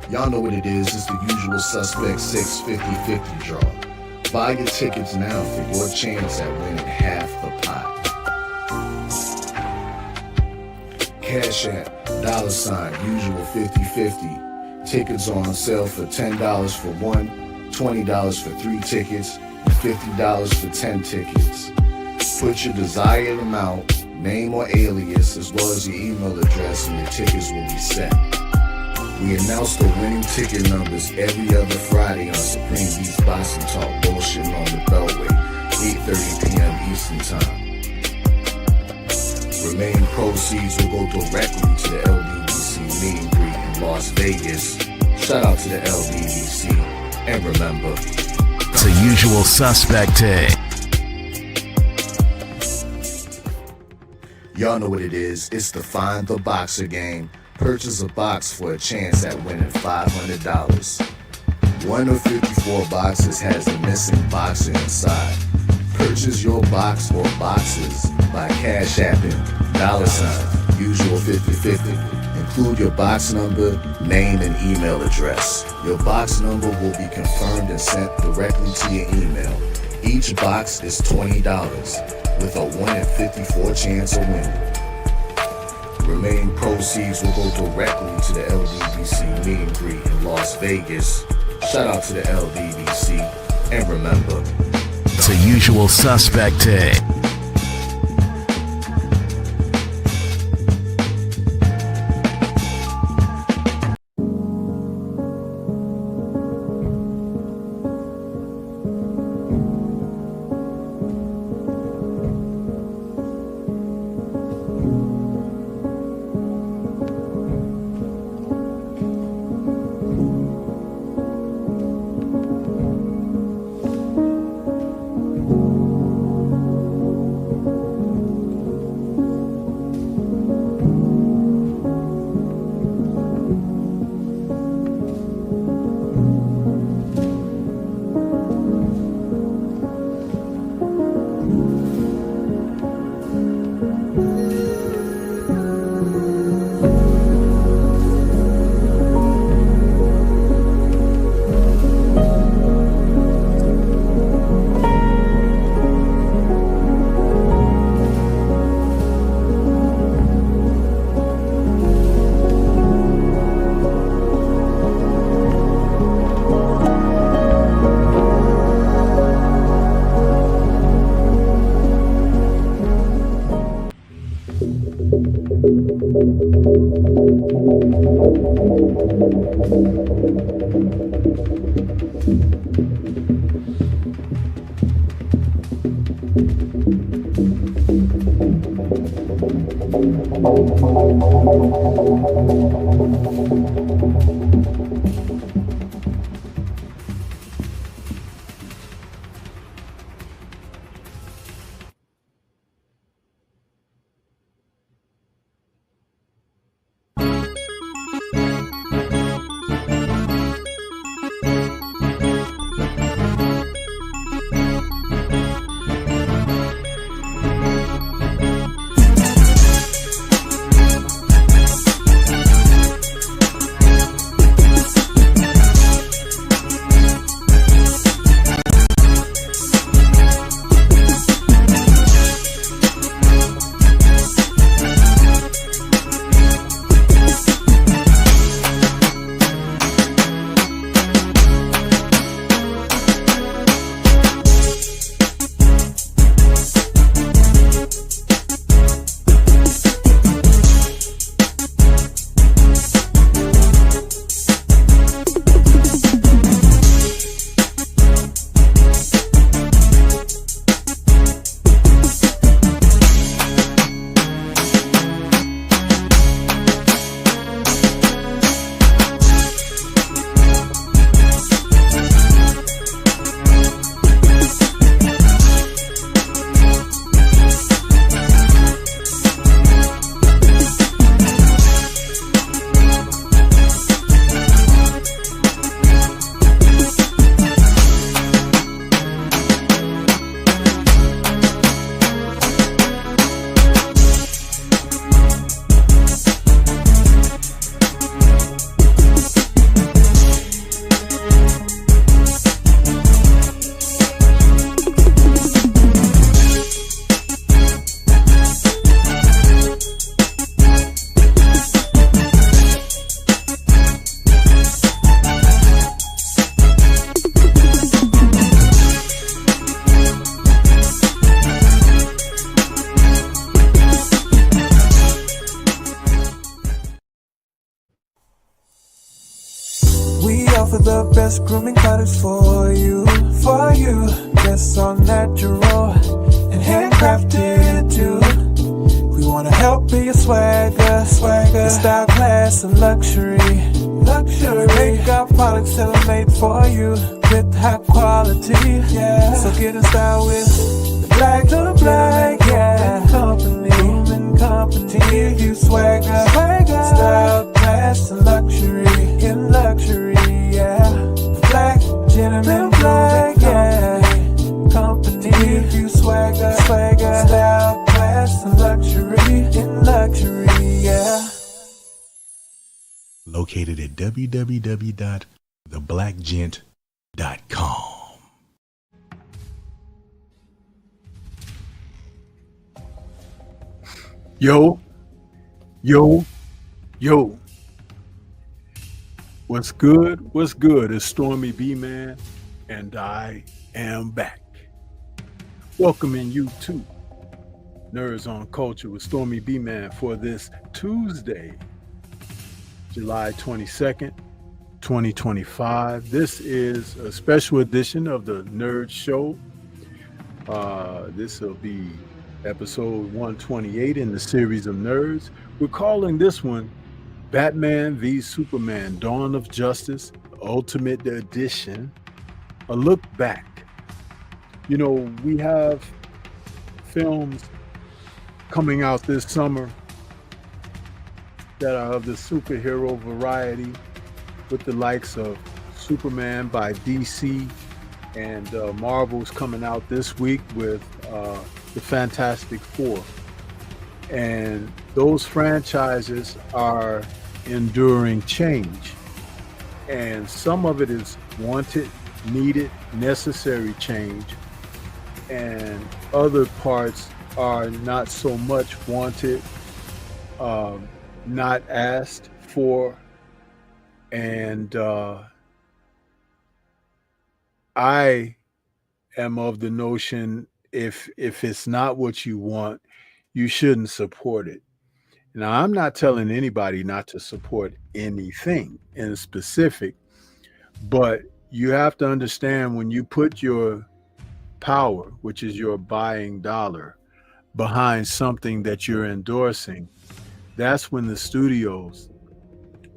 Y'all know what it is. It's the usual suspect 650-50 draw. Buy your tickets now for your chance at winning half the pot. Cash App, $ usual 50-50. Tickets are on sale for $10 for one, $20 for 3 tickets, and $50 for 10 tickets. Put your desired amount, name or alias, as well as your email address, and your tickets will be set. We announce the winning ticket numbers every other Friday on Supreme Beats Boxing Talk Bullshitting on the Beltway, 8:30 p.m. Eastern Time. Remaining proceeds will go directly to the LBBC meet and greet in Las Vegas. Shout out to the LBBC. And remember, it's a usual suspect day. Y'all know what it is. It's the Find the Boxer game. Purchase a box for a chance at winning $500. One of 54 boxes has a missing boxer inside. Purchase your box or boxes by Cash Apping $ usual 50-50. Include your box number, name, and email address. Your box number will be confirmed and sent directly to your email. Each box is $20 with a 1 in 54 chance of winning. Remaining proceeds will go directly to the LBBC meet and greet in Las Vegas. Shout out to the LBBC. And remember, it's a usual suspect day. best grooming products for you. Yes, all natural and handcrafted too. We wanna help be your swagger, style, class, and luxury. We make our products tailor-made for you with high quality. Yeah. So get in style with the Black Company. To give you swagger, style, class, and luxury. Yeah. The Black Company. To give you swagger, style, class, and luxury. Yeah. Located at www.theblackgent.com. Yo. What's good? It's Stormy B-Man, and I am back. Welcoming you to Nerds on Culture with Stormy B-Man for this Tuesday, July 22nd, 2025. This is a special edition of the Nerd Show. This will be episode 128 in the series of Nerds. We're calling this one Batman v Superman: Dawn of Justice, Ultimate Edition, a look back. You know, we have films coming out this summer that are of the superhero variety, with the likes of Superman by DC and Marvel's coming out this week with the Fantastic Four. And those franchises are enduring change. And some of it is wanted, needed, necessary change. And other parts are not so much wanted, not asked for. And I am of the notion, if it's not what you want, you shouldn't support it. Now, I'm not telling anybody not to support anything in specific, but you have to understand, when you put your power, which is your buying dollar, behind something that you're endorsing, that's when the studios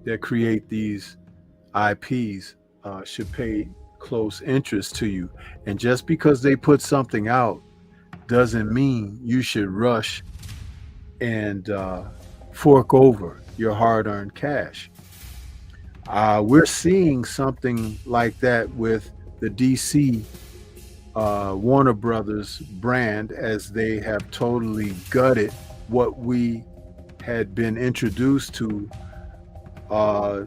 that create these IPs should pay close interest to you. And just because they put something out doesn't mean you should rush and fork over your hard-earned cash. We're seeing something like that with the DC Warner Brothers brand, as they have totally gutted what we had been introduced to over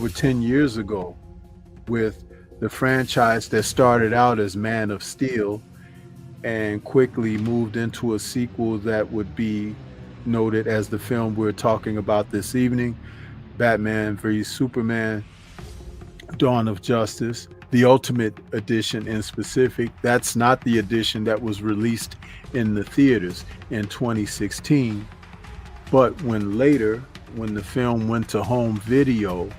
10 years ago, with the franchise that started out as Man of Steel and quickly moved into a sequel that would be noted as the film we're talking about this evening, Batman v Superman: Dawn of Justice, the Ultimate Edition in specific. That's not the edition that was released in the theaters in 2016, but when the film went to home video,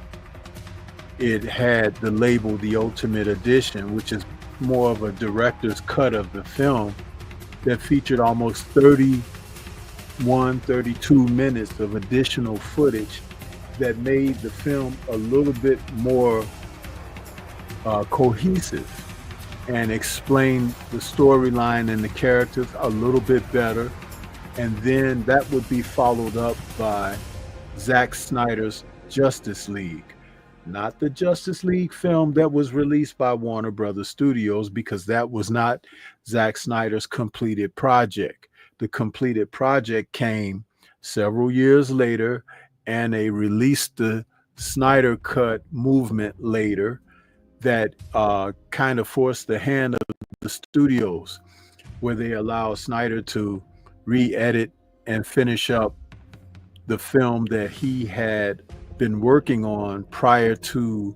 it had the label The Ultimate Edition, which is more of a director's cut of the film that featured almost 32 minutes of additional footage that made the film a little bit more cohesive and explained the storyline and the characters a little bit better. And then that would be followed up by Zack Snyder's Justice League. Not the Justice League film that was released by Warner Brothers Studios, because that was not Zack Snyder's completed project. The completed project came several years later, and they released the Snyder Cut movement later that kind of forced the hand of the studios, where they allowed Snyder to re-edit and finish up the film that he had been working on prior to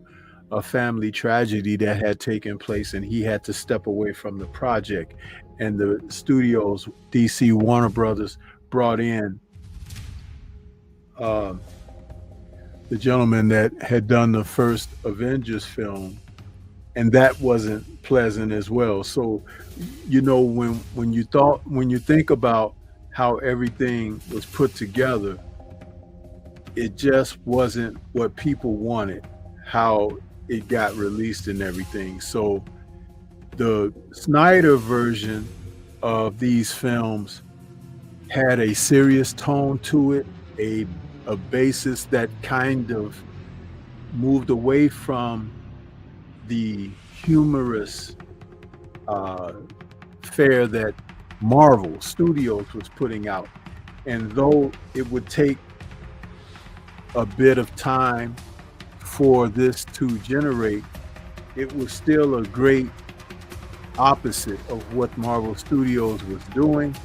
a family tragedy that had taken place, and he had to step away from the project. And the studios, DC Warner Brothers, brought in the gentleman that had done the first Avengers film, and that wasn't pleasant as well. So, when you think about how everything was put together, it just wasn't what people wanted, how it got released and everything. So the Snyder version of these films had a serious tone to it, a basis that kind of moved away from the humorous fare that Marvel Studios was putting out. And though it would take a bit of time for this to generate, it was still a great opposite of what Marvel Studios was doing.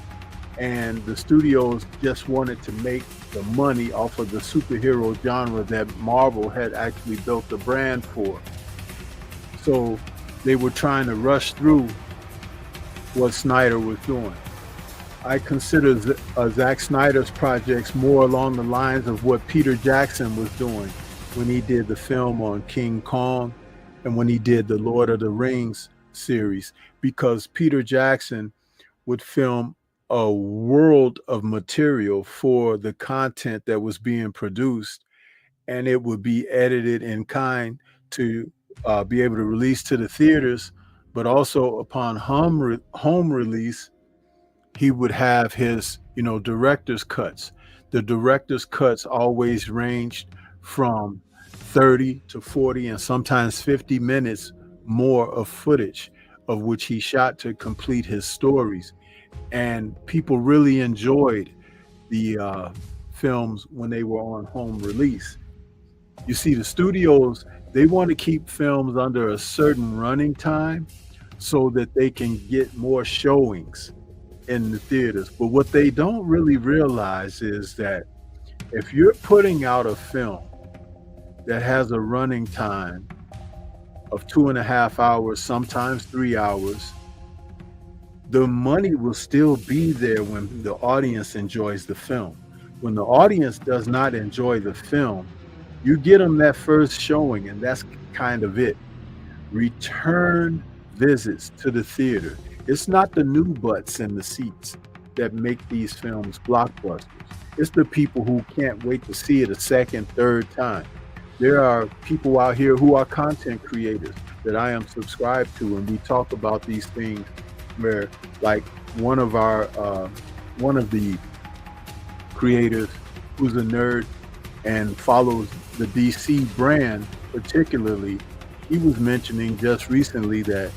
And the studios just wanted to make the money off of the superhero genre that Marvel had actually built the brand for. So they were trying to rush through what Snyder was doing. I consider Zack Snyder's projects more along the lines of what Peter Jackson was doing when he did the film on King Kong and when he did the Lord of the Rings series, because Peter Jackson would film a world of material for the content that was being produced, and it would be edited in kind to be able to release to the theaters, but also upon home release, he would have his, director's cuts. The director's cuts always ranged from 30 to 40 and sometimes 50 minutes more of footage of which he shot to complete his stories. And people really enjoyed the films when they were on home release. You see, the studios, they want to keep films under a certain running time so that they can get more showings in the theaters. But what they don't really realize is that if you're putting out a film that has a running time of 2.5 hours, sometimes 3 hours, the money will still be there when the audience enjoys the film. When the audience does not enjoy the film, you get them that first showing, and that's kind of it. Return visits to the theater. It's not the new butts in the seats that make these films blockbusters. It's the people who can't wait to see it a second, third time. There are people out here who are content creators that I am subscribed to, and we talk about these things where, like, one of the creators who's a nerd and follows the DC brand particularly, he was mentioning just recently that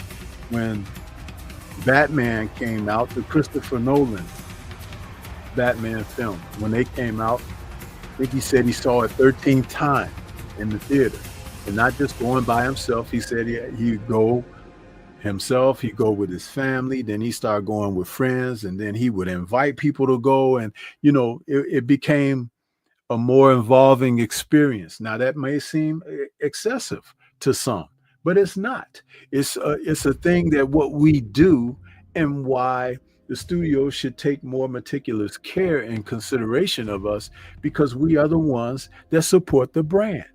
when Batman came out, the Christopher Nolan Batman film, when they came out, I think he said he saw it 13 times in the theater, and not just going by himself. He said he'd go himself, he'd go with his family, then he started going with friends, and then he would invite people to go, and it became a more involving experience. Now that may seem excessive to some, but it's not. It's a thing that what we do, and why the studio should take more meticulous care and consideration of us, because we are the ones that support the brand.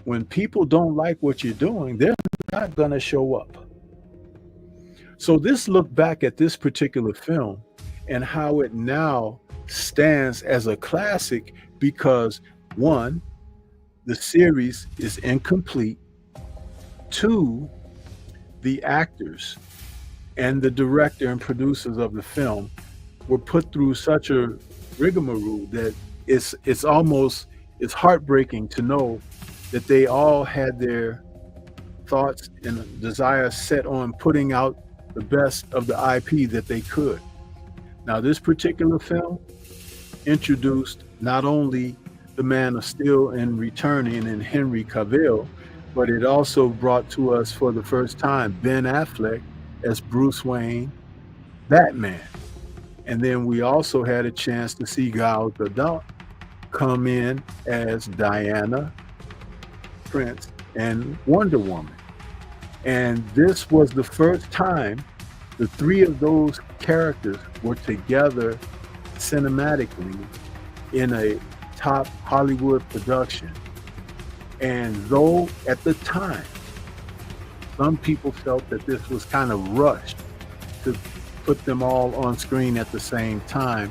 When people don't like what you're doing, they're not going to show up. So this look back at this particular film and how it now stands as a classic, because one, the series is incomplete. Two, the actors and the director and producers of the film were put through such a rigmarole that it's heartbreaking to know that they all had their thoughts and desires set on putting out the best of the IP that they could. Now, this particular film introduced not only the Man of Steel and returning in Henry Cavill, but it also brought to us for the first time Ben Affleck as Bruce Wayne, Batman. And then we also had a chance to see Gal Gadot come in as Diana Prince and Wonder Woman. And this was the first time the three of those characters were together cinematically in a top Hollywood production. And though at the time, some people felt that this was kind of rushed to put them all on screen at the same time,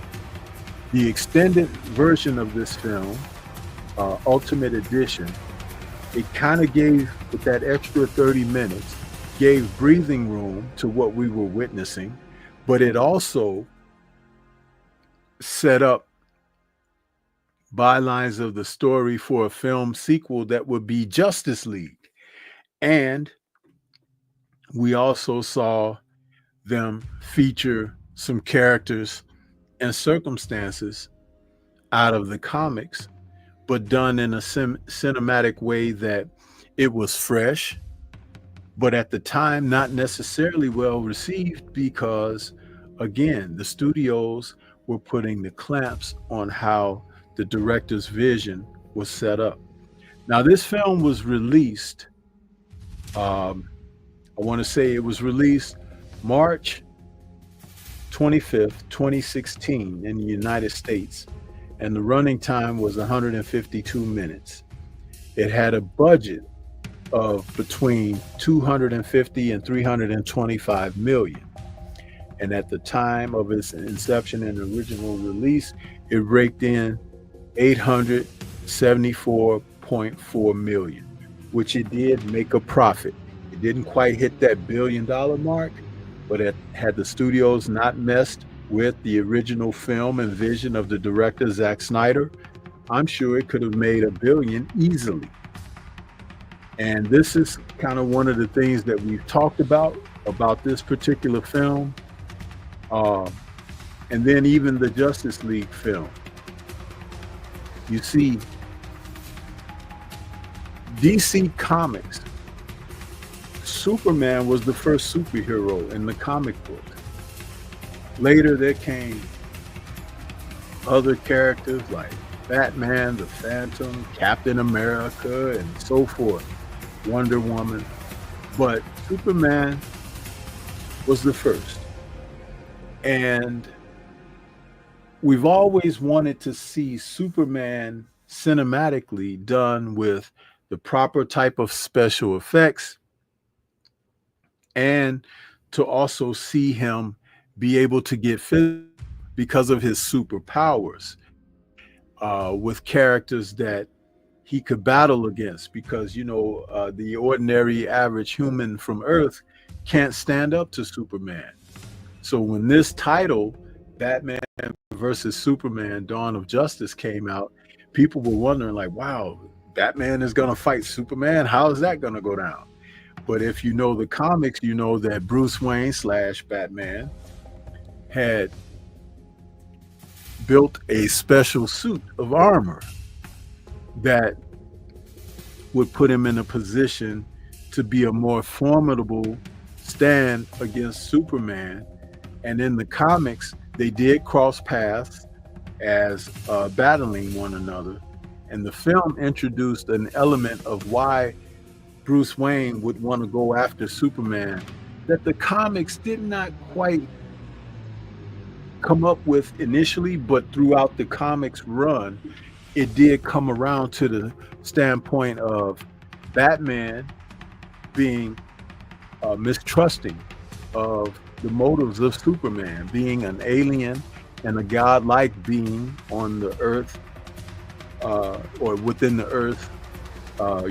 the extended version of this film, Ultimate Edition, it kind of gave, with that extra 30 minutes, gave breathing room to what we were witnessing, but it also set up bylines of the story for a film sequel that would be Justice League. And we also saw them feature some characters and circumstances out of the comics, but done in a cinematic way that it was fresh, but at the time not necessarily well received because, again, the studios were putting the clamps on how the director's vision was set up. Now, this film was released, I want to say it was released March 25th, 2016 in the United States, and the running time was 152 minutes. It had a budget of between 250 and 325 million. And at the time of its inception and original release, it raked in 874.4 million, which it did make a profit. It didn't quite hit that $1 billion mark, but had the studios not messed with the original film and vision of the director, Zack Snyder, I'm sure it could have made $1 billion easily. And this is kind of one of the things that we've talked about this particular film. And then even the Justice League film. You see, DC Comics, Superman was the first superhero in the comic book. Later there came other characters like Batman, the Phantom, Captain America, and so forth, Wonder Woman. But Superman was the first. And we've always wanted to see Superman cinematically done with the proper type of special effects, and to also see him be able to get physical because of his superpowers, with characters that he could battle against, because the ordinary average human from Earth can't stand up to Superman. So when this title, Batman versus Superman, Dawn of Justice, came out, people were wondering like, wow, Batman is going to fight Superman? How is that going to go down? But if you know the comics, you know that Bruce Wayne / Batman had built a special suit of armor that would put him in a position to be a more formidable stand against Superman. And in the comics, they did cross paths as battling one another. And the film introduced an element of why Bruce Wayne would want to go after Superman that the comics did not quite come up with initially, but throughout the comics run, it did come around to the standpoint of Batman being mistrusting of the motives of Superman, being an alien and a godlike being on the earth, or within the earth,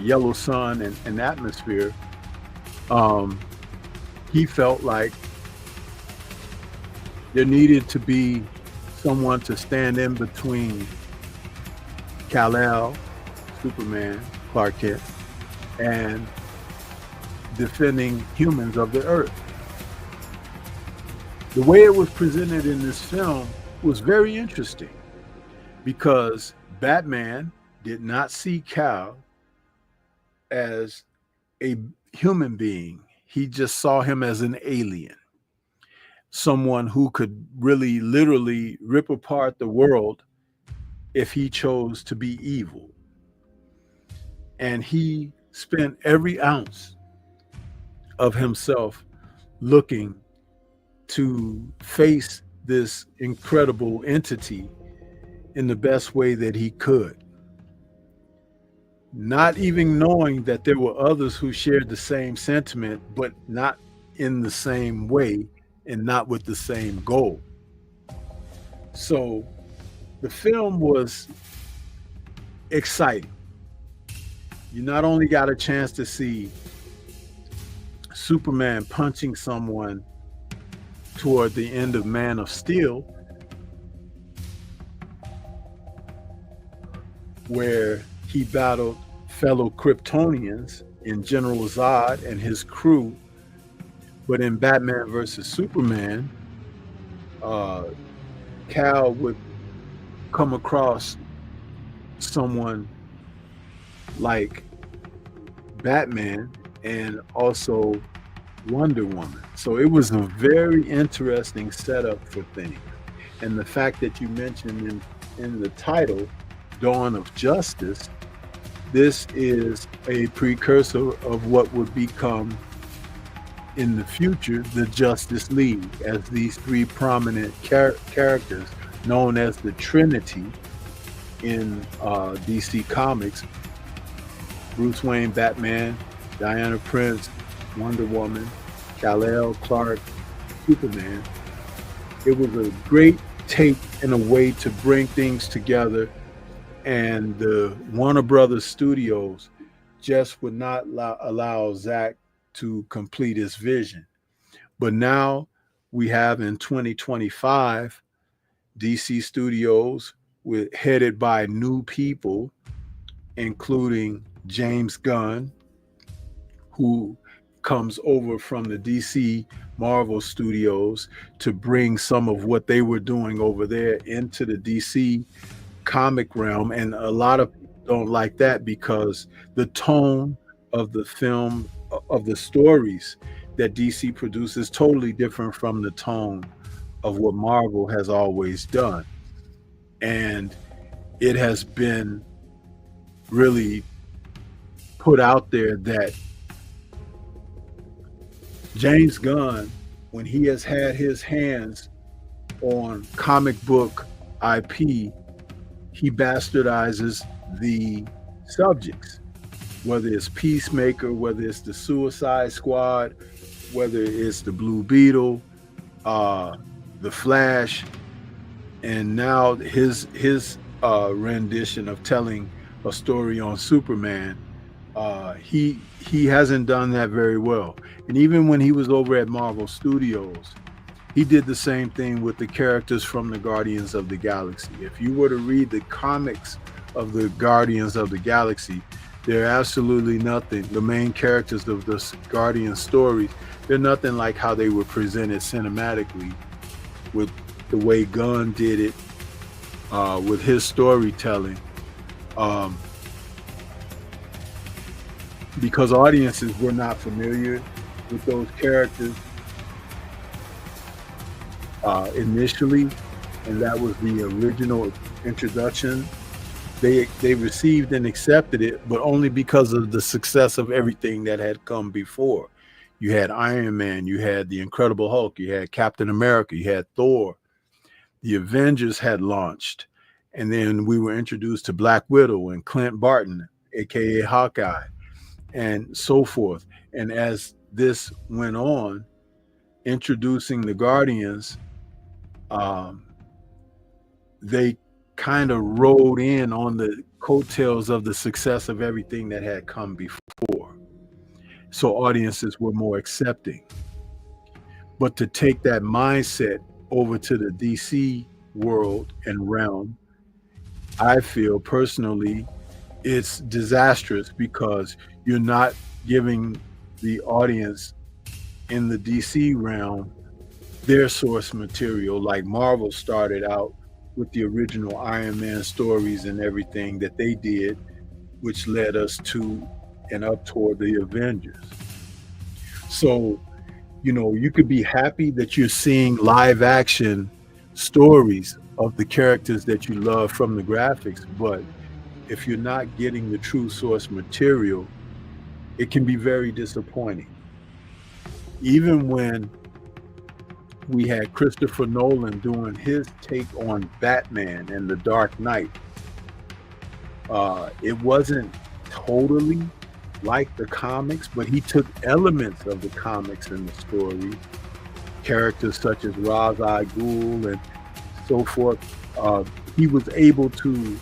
yellow sun and atmosphere. He felt like there needed to be someone to stand in between Kal-El, Superman, Clark Kent, and defending humans of the earth. The way it was presented in this film was very interesting because Batman did not see Kal as a human being. He just saw him as an alien, someone who could really literally rip apart the world if he chose to be evil. And he spent every ounce of himself looking to face this incredible entity in the best way that he could, not even knowing that there were others who shared the same sentiment, but not in the same way and not with the same goal. So the film was exciting. You not only got a chance to see Superman punching someone toward the end of Man of Steel, where he battled fellow Kryptonians in General Zod and his crew, but in Batman versus Superman, Cal would come across someone like Batman and also Wonder Woman. So it was a very interesting setup for things. And the fact that you mentioned in the title, Dawn of Justice, this is a precursor of what would become in the future the Justice League, as these three prominent characters known as the Trinity in DC Comics: Bruce Wayne, Batman; Diana Prince, Wonder Woman; Kal-El, Clark, Superman. It was a great take in a way to bring things together, and the Warner Brothers Studios just would not allow Zack to complete his vision. But now we have in 2025 DC Studios headed by new people, including James Gunn, who comes over from the DC Marvel Studios to bring some of what they were doing over there into the DC comic realm. And a lot of people don't like that because the tone of the film, of the stories that DC produces, is totally different from the tone of what Marvel has always done. And it has been really put out there that James Gunn, when he has had his hands on comic book IP, he bastardizes the subjects, whether it's Peacemaker, whether it's the Suicide Squad, whether it's the Blue Beetle, the Flash, and now his rendition of telling a story on Superman. He hasn't done that very well. And even when he was over at Marvel Studios, he did the same thing with the characters from the Guardians of the Galaxy. If you were to read the comics of the Guardians of the Galaxy, they're absolutely nothing. The main characters of the Guardian stories, they're nothing like how they were presented cinematically with the way Gunn did it, with his storytelling. Because audiences were not familiar with those characters initially, and that was the original introduction. They received and accepted it, but only because of the success of everything that had come before. You had Iron Man, you had the Incredible Hulk, you had Captain America, you had Thor. The Avengers had launched, and then we were introduced to Black Widow and Clint Barton, aka Hawkeye, and so forth. And as this went on, introducing the Guardians, they kind of rode in on the coattails of the success of everything that had come before. So audiences were more accepting. But to take that mindset over to the DC world and realm, I feel personally it's disastrous, because you're not giving the audience in the DC realm their source material, like Marvel started out with the original Iron Man stories and everything that they did, which led us to and up toward the Avengers. So, you know, you could be happy that you're seeing live action stories of the characters that you love from the graphics, but if you're not getting the true source material, it can be very disappointing. Even when we had Christopher Nolan doing his take on Batman and the Dark Knight. It wasn't totally like the comics, but he took elements of the comics in the story. Characters such as Ra's al Ghul and so forth. He was able to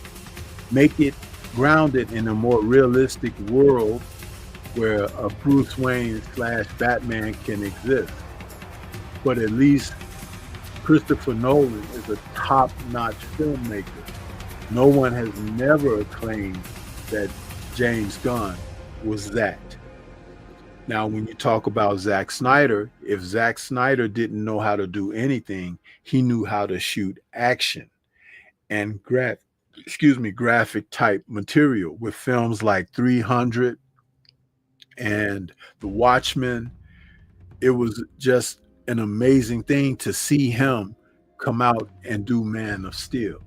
make it grounded in a more realistic world where a Bruce Wayne / Batman can exist. But at least Christopher Nolan is a top-notch filmmaker. No one has never claimed that James Gunn was that. Now, when you talk about Zack Snyder, if Zack Snyder didn't know how to do anything, he knew how to shoot action and graphic type material with films like 300 and The Watchmen. It was just an amazing thing to see him come out and do Man of Steel,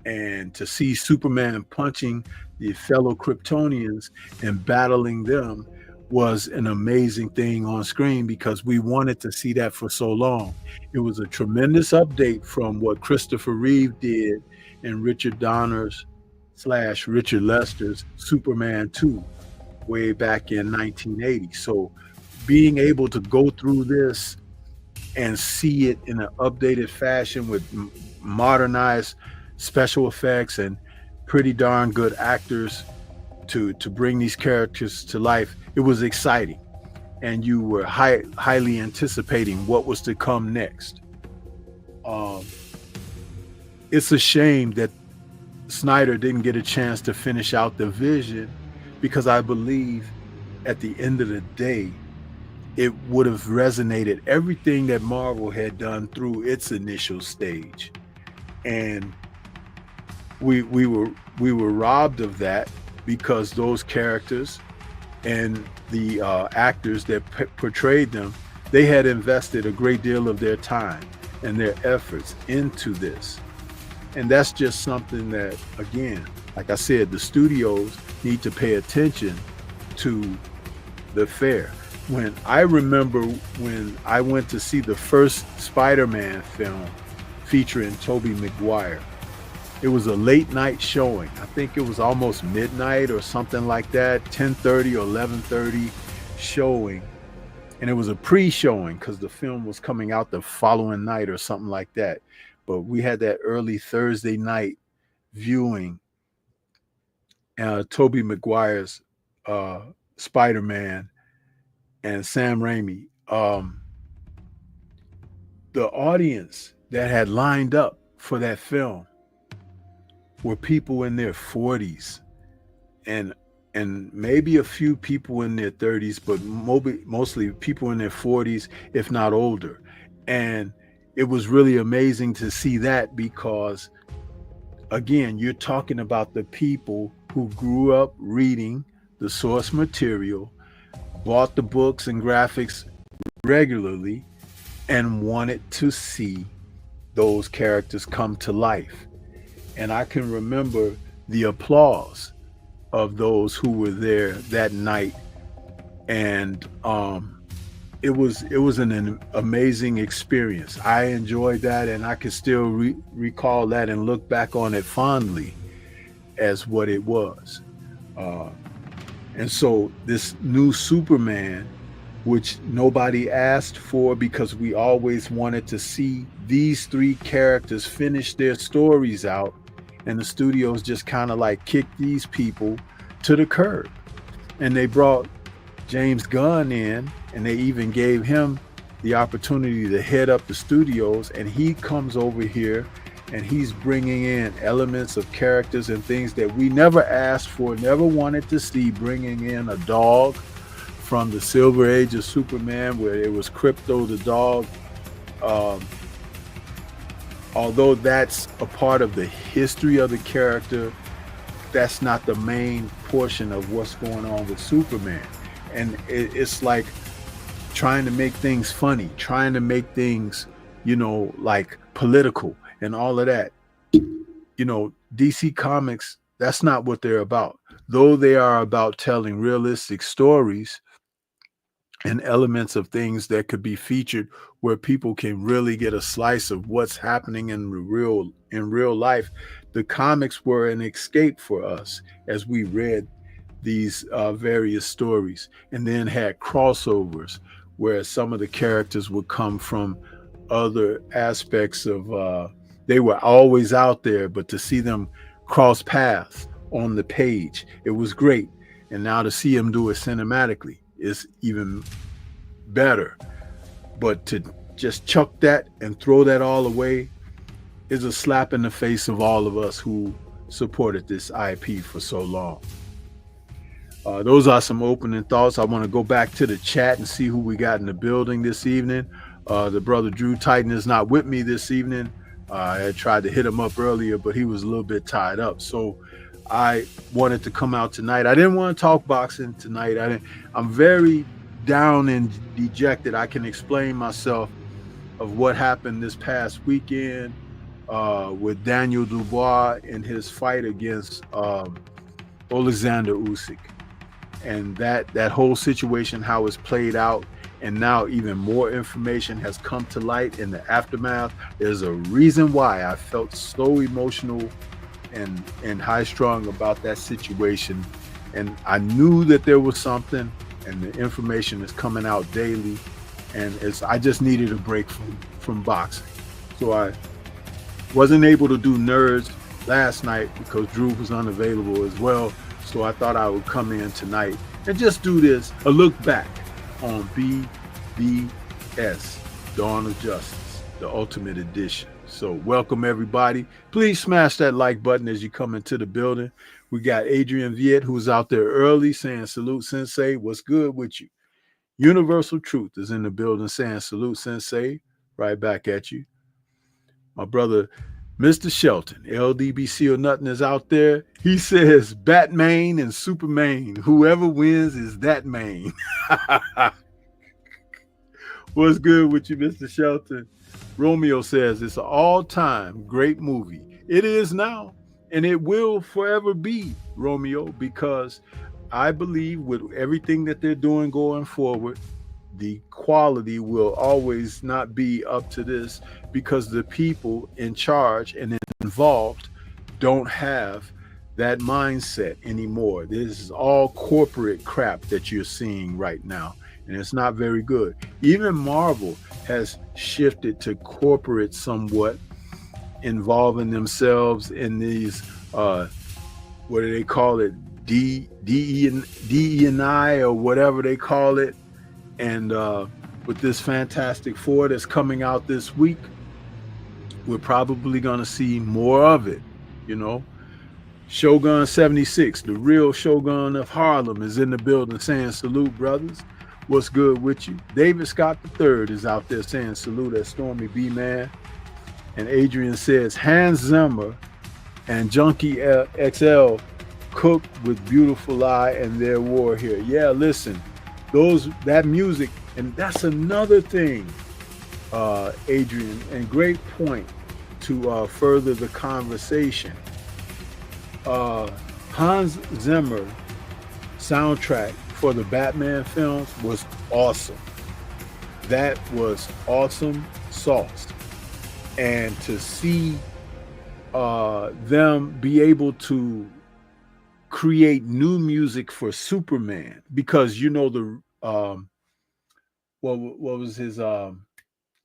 and to see Superman punching the fellow Kryptonians and battling them was an amazing thing on screen, because we wanted to see that for so long. It was a tremendous update from what Christopher Reeve did in Richard Donner's / Richard Lester's Superman 2 way back in 1980. So being able to go through this and see it in an updated fashion with modernized special effects and pretty darn good actors to bring these characters to life, it was exciting, and you were highly anticipating what was to come next. It's a shame that Snyder didn't get a chance to finish out the vision, because I believe at the end of the day, it would have resonated everything that Marvel had done through its initial stage. And we were robbed of that, because those characters and the actors that portrayed them, they had invested a great deal of their time and their efforts into this. And that's just something that, again, like I said, the studios need to pay attention to the fair. When I remember when I went to see the first Spider-Man film featuring Tobey Maguire, it was a late night showing. I think it was almost midnight or something like that, 10:30 or 11:30 showing. And it was a pre-showing because the film was coming out the following night or something like that. But we had that early Thursday night viewing Tobey Maguire's Spider-Man and Sam Raimi. The audience that had lined up for that film were people in their 40s and maybe a few people in their 30s, but mostly people in their 40s, if not older. And it was really amazing to see that, because again, you're talking about the people who grew up reading the source material, bought the books and graphics regularly, and wanted to see those characters come to life. And I can remember the applause of those who were there that night. And it was an amazing experience. I enjoyed that, and I can still recall that and look back on it fondly as what it was. And so this new Superman, which nobody asked for, because we always wanted to see these three characters finish their stories out, and the studios just kind of like kicked these people to the curb. And they brought James Gunn in, and they even gave him the opportunity to head up the studios, and he comes over here and he's bringing in elements of characters and things that we never asked for, never wanted to see, bringing in a dog from the Silver Age of Superman, where it was Crypto the dog. Although that's a part of the history of the character, that's not the main portion of what's going on with Superman. And it's like trying to make things funny, trying to make things, like political and all of that. DC Comics, that's not what they're about. Though they are about telling realistic stories, and elements of things that could be featured where people can really get a slice of what's happening in real life. The comics were an escape for us as we read these various stories, and then had crossovers where some of the characters would come from other aspects of they were always out there, but to see them cross paths on the page, it was great. And now to see them do it cinematically is even better. But to just chuck that and throw that all away is a slap in the face of all of us who supported this IP for so long. Those are some opening thoughts. I want to go back to the chat and see who we got in the building this evening. The brother Drew Titan is not with me this evening. I had tried to hit him up earlier, but he was a little bit tied up. So I wanted to come out tonight. I didn't want to talk boxing tonight. I'm very down and dejected. I can explain myself of what happened this past weekend with Daniel Dubois in his fight against Alexander Usyk. And that whole situation, how it's played out, and now even more information has come to light in the aftermath. There's a reason why I felt so emotional and high-strung about that situation. And I knew that there was something, and the information is coming out daily. And I just needed a break from boxing. So I wasn't able to do Nerds last night because Drew was unavailable as well. So I thought I would come in tonight and just do this, a look back on BBS, Dawn of Justice, the Ultimate Edition. So welcome everybody. Please smash that like button as you come into the building. We got Adrian Viet, who's out there early, saying salute Sensei. What's good with you? Universal Truth is in the building saying salute Sensei. Right back at you. My brother Mr. Shelton, LDBC or nothing, is out there. He says Batman and Superman. Whoever wins is that man. What's good with you, Mr. Shelton? Romeo says it's an all-time great movie. It is now, and it will forever be, Romeo, because I believe with everything that they're doing going forward, the quality will always not be up to this because the people in charge and involved don't have that mindset anymore. This is all corporate crap that you're seeing right now, and it's not very good. Even Marvel has shifted to corporate somewhat, involving themselves in these, what do they call it? DE&I or whatever they call it. And with this Fantastic Four that's coming out this week, we're probably going to see more of it, you know. Shogun 76, the real Shogun of Harlem, is in the building saying salute, brothers. What's good with you? David Scott III is out there saying salute at Stormy B Man. And Adrian says Hans Zimmer and Junkie XL cook with Beautiful Eye and their war here. Yeah, listen. That music, and that's another thing, Adrian, and great point to further the conversation. Hans Zimmer soundtrack for the Batman films was awesome. That was awesome sauce. And to see them be able to create new music for Superman, because you know what was his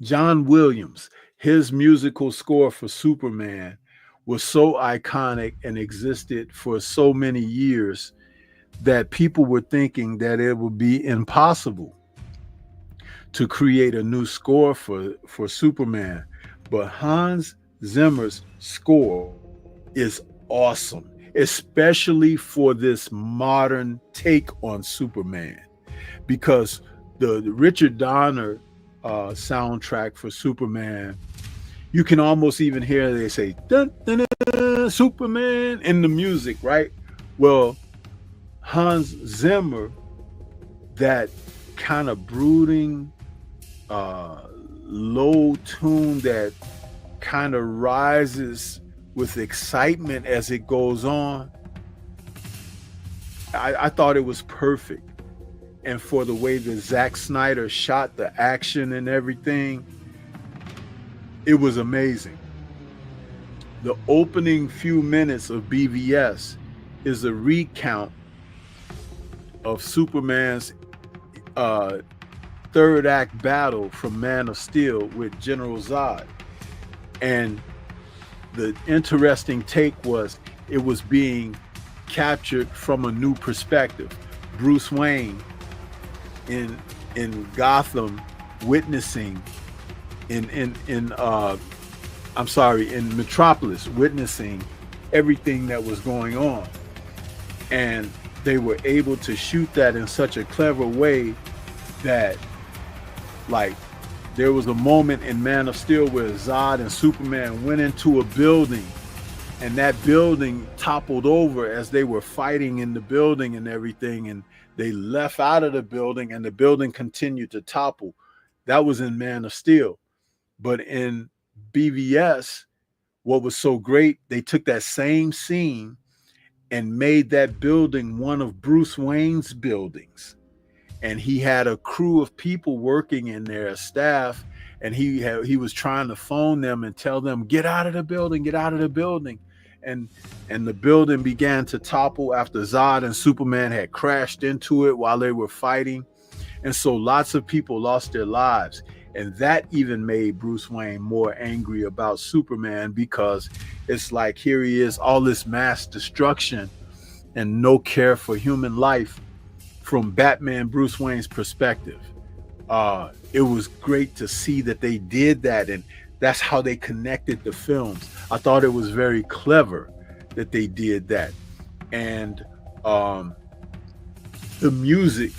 John Williams, his musical score for Superman was so iconic and existed for so many years that people were thinking that it would be impossible to create a new score for Superman. But Hans Zimmer's score is awesome, especially for this modern take on Superman, because the Richard Donner soundtrack for Superman, you can almost even hear they say dun, dun, dun, Superman in the music, right? Well, Hans Zimmer, that kind of brooding, low tune that kind of rises with excitement as it goes on. I thought it was perfect. and for the way that Zack Snyder shot the action and everything, it was amazing. The opening few minutes of BVS is a recount of Superman's third act battle from Man of Steel with General Zod. And the interesting take was it was being captured from a new perspective. Bruce Wayne in Gotham witnessing in Metropolis witnessing everything that was going on. And they were able to shoot that in such a clever way that, like, there was a moment in Man of Steel where Zod and Superman went into a building, and that building toppled over as they were fighting in the building and everything, and they left out of the building and the building continued to topple. That was in Man of Steel. But in BVS, what was so great, they took that same scene and made that building one of Bruce Wayne's buildings. And he had a crew of people working in there, a staff, and he was trying to phone them and tell them, get out of the building, get out of the building. And the building began to topple after Zod and Superman had crashed into it while they were fighting. And so lots of people lost their lives. And that even made Bruce Wayne more angry about Superman, because it's like, here he is, all this mass destruction and no care for human life from Batman Bruce Wayne's perspective. It was great to see that they did that, and that's how they connected the films. I thought it was very clever that they did that. And the music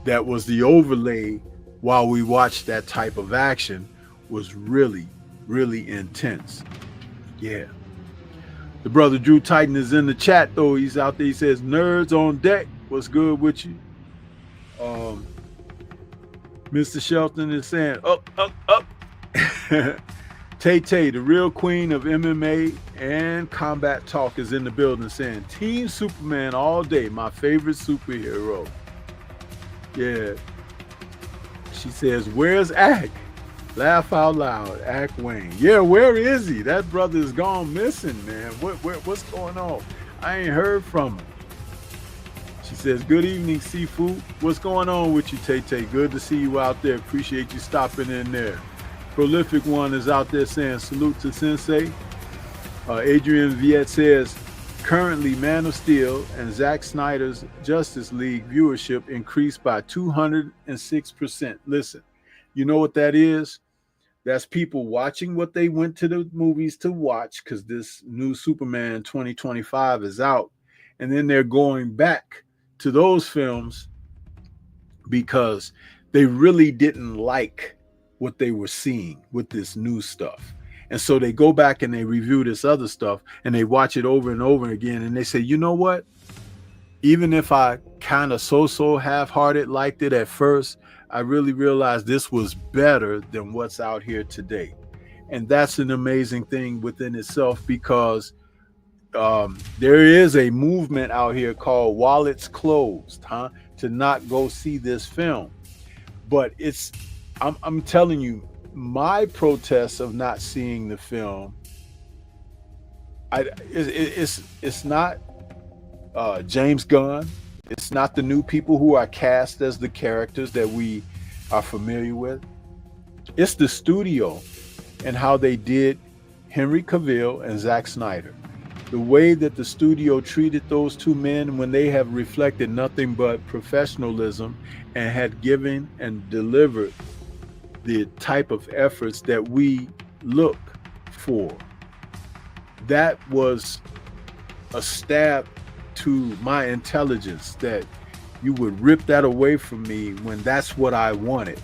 that was the overlay while we watched that type of action was really, really intense. Yeah. The brother Drew Titan is in the chat, though. He's out there. He says, nerds on deck. What's good with you? Mr. Shelton is saying, up. Tay, the real queen of MMA and combat talk, is in the building saying, Team Superman all day, my favorite superhero. Yeah. She says, where's Ack? Laugh out loud, Ack Wayne. Yeah, where is he? That brother's gone missing, man. What's going on? I ain't heard from him. She says, good evening, Seafood. What's going on with you, Tay? Good to see you out there. Appreciate you stopping in there. Prolific One is out there saying, salute to Sensei. Adrian Viet says, currently Man of Steel and Zack Snyder's Justice League viewership increased by 206%. Listen, you know what that is? That's people watching what they went to the movies to watch, because this new Superman 2025 is out. And then they're going back to those films because they really didn't like what they were seeing with this new stuff. And so they go back and they review this other stuff and they watch it over and over again. And they say, you know what? Even if I kind of so half-hearted liked it at first, I really realized this was better than what's out here today. And that's an amazing thing within itself, because there is a movement out here called Wallets Closed, to not go see this film. But I'm telling you, my protest of not seeing the film, it's not James Gunn. It's not the new people who are cast as the characters that we are familiar with. It's the studio and how they did Henry Cavill and Zack Snyder. The way that the studio treated those two men when they have reflected nothing but professionalism and had given and delivered the type of efforts that we look for. That was a stab to my intelligence, that you would rip that away from me when that's what I wanted,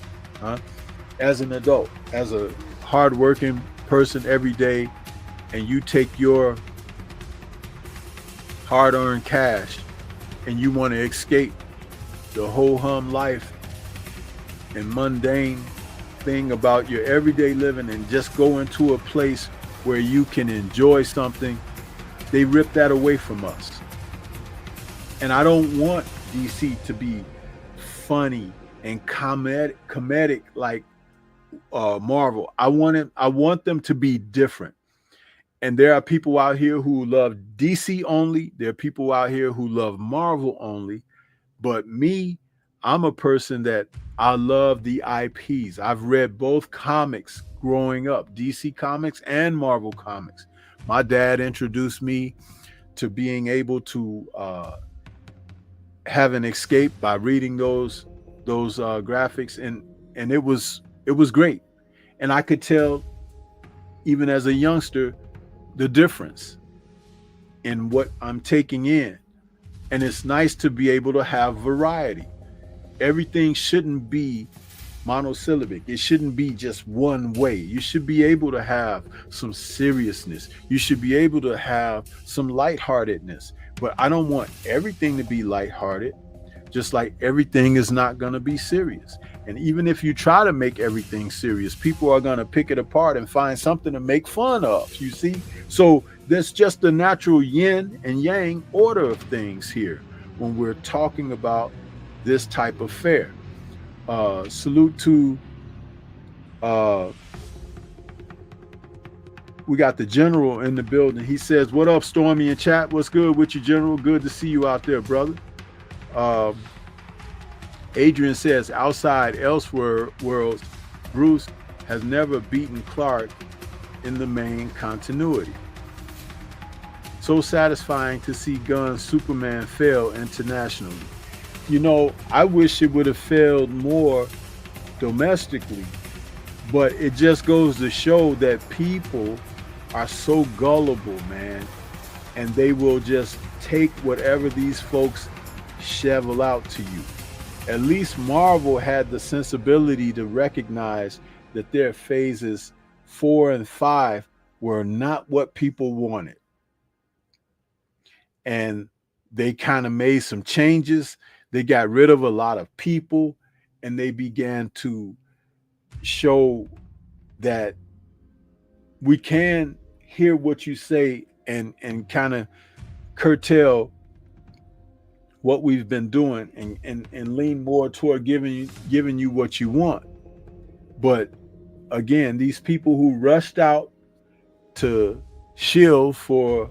as an adult, as a hardworking person every day, and you take your hard-earned cash and you want to escape the ho-hum life and mundane thing about your everyday living and just go into a place where you can enjoy something. They rip that away from us. And I don't want DC to be funny and comedic like Marvel. I want them to be different. And there are people out here who love DC only. There are people out here who love Marvel only. But me, I'm a person that I love the IPs. I've read both comics growing up, DC comics and Marvel comics. My dad introduced me to being able to have an escape by reading those graphics, and it was great. And I could tell, even as a youngster, the difference in what I'm taking in. And it's nice to be able to have variety. Everything shouldn't be monosyllabic. It shouldn't be just one way. You should be able to have some seriousness. You should be able to have some lightheartedness. But I don't want everything to be lighthearted, just like everything is not going to be serious. And even if you try to make everything serious, people are going to pick it apart and find something to make fun of, you see? So that's just the natural yin and yang order of things here when we're talking about this type of fare. Salute to, we got the General in the building. He says, what up, Stormy and chat? What's good with you, General? Good to see you out there, brother. Adrian says, outside Elseworlds, Bruce has never beaten Clark in the main continuity. So satisfying to see Gunn's Superman fail internationally. You know, I wish it would have failed more domestically, but it just goes to show that people are so gullible, man, and they will just take whatever these folks shovel out to you. At least Marvel had the sensibility to recognize that their phases 4 and 5 were not what people wanted. And they kind of made some changes. They got rid of a lot of people, and they began to show that we can hear what you say and kind of curtail what we've been doing and lean more toward giving you what you want. But again, these people who rushed out to shield for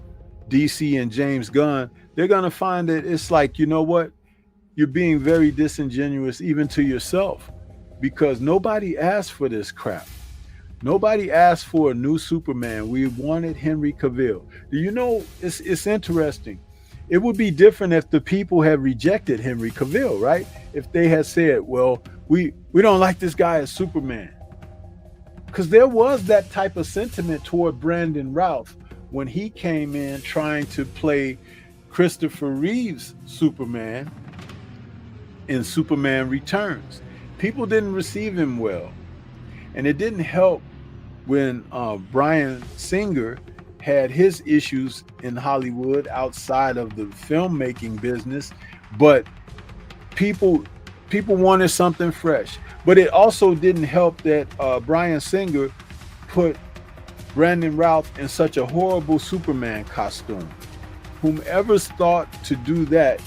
DC and James Gunn, they're going to find that it's like, you know what? You're being very disingenuous even to yourself, because nobody asked for this crap. Nobody asked for a new Superman. We wanted Henry Cavill. Do you know, it's interesting. It would be different if the people had rejected Henry Cavill, right? If they had said, well, we don't like this guy as Superman. Because there was that type of sentiment toward Brandon Routh when he came in trying to play Christopher Reeve's Superman in Superman Returns. People didn't receive him well. And it didn't help when Bryan Singer had his issues in Hollywood outside of the filmmaking business, but people wanted something fresh. But it also didn't help that Bryan Singer put Brandon Routh in such a horrible Superman costume. Whomever's thought to do that,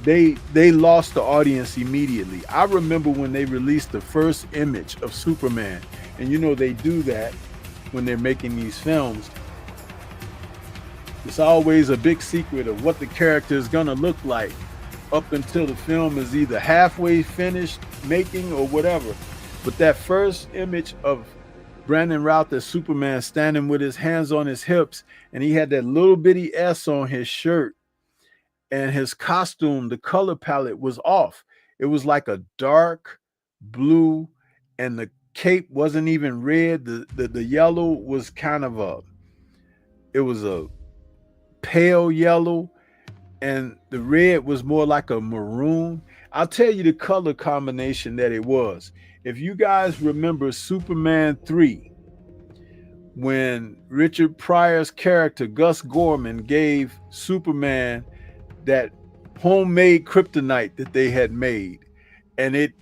they lost the audience immediately. I remember when they released the first image of Superman, and you know they do that when they're making these films. It's always a big secret of what the character is gonna look like up until the film is either halfway finished making or whatever. But that first image of Brandon Routh as Superman standing with his hands on his hips, and he had that little bitty S on his shirt, and his costume, the color palette was off. It was like a dark blue, and the cape wasn't even red. The yellow was kind of it was a pale yellow, and the red was more like a maroon. I'll tell you the color combination that it was. If you guys remember Superman 3, when Richard Pryor's character Gus Gorman gave Superman that homemade kryptonite that they had made, and it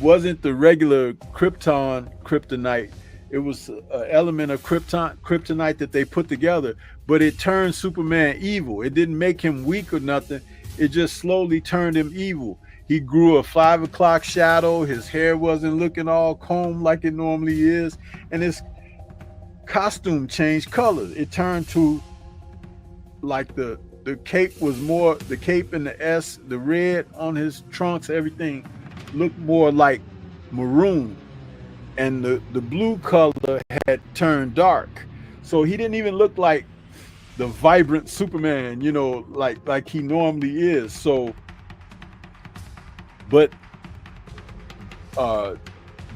wasn't the regular kryptonite. It was an element of kryptonite that they put together, but it turned Superman evil. It didn't make him weak or nothing. It just slowly turned him evil. He grew a 5 o'clock shadow. His hair wasn't looking all combed like it normally is. And his costume changed colors. It turned to like the cape was more, the cape and the S, the red on his trunks, everything looked more like maroon. And the blue color had turned dark. So he didn't even look like the vibrant Superman, you know, like he normally is. So, but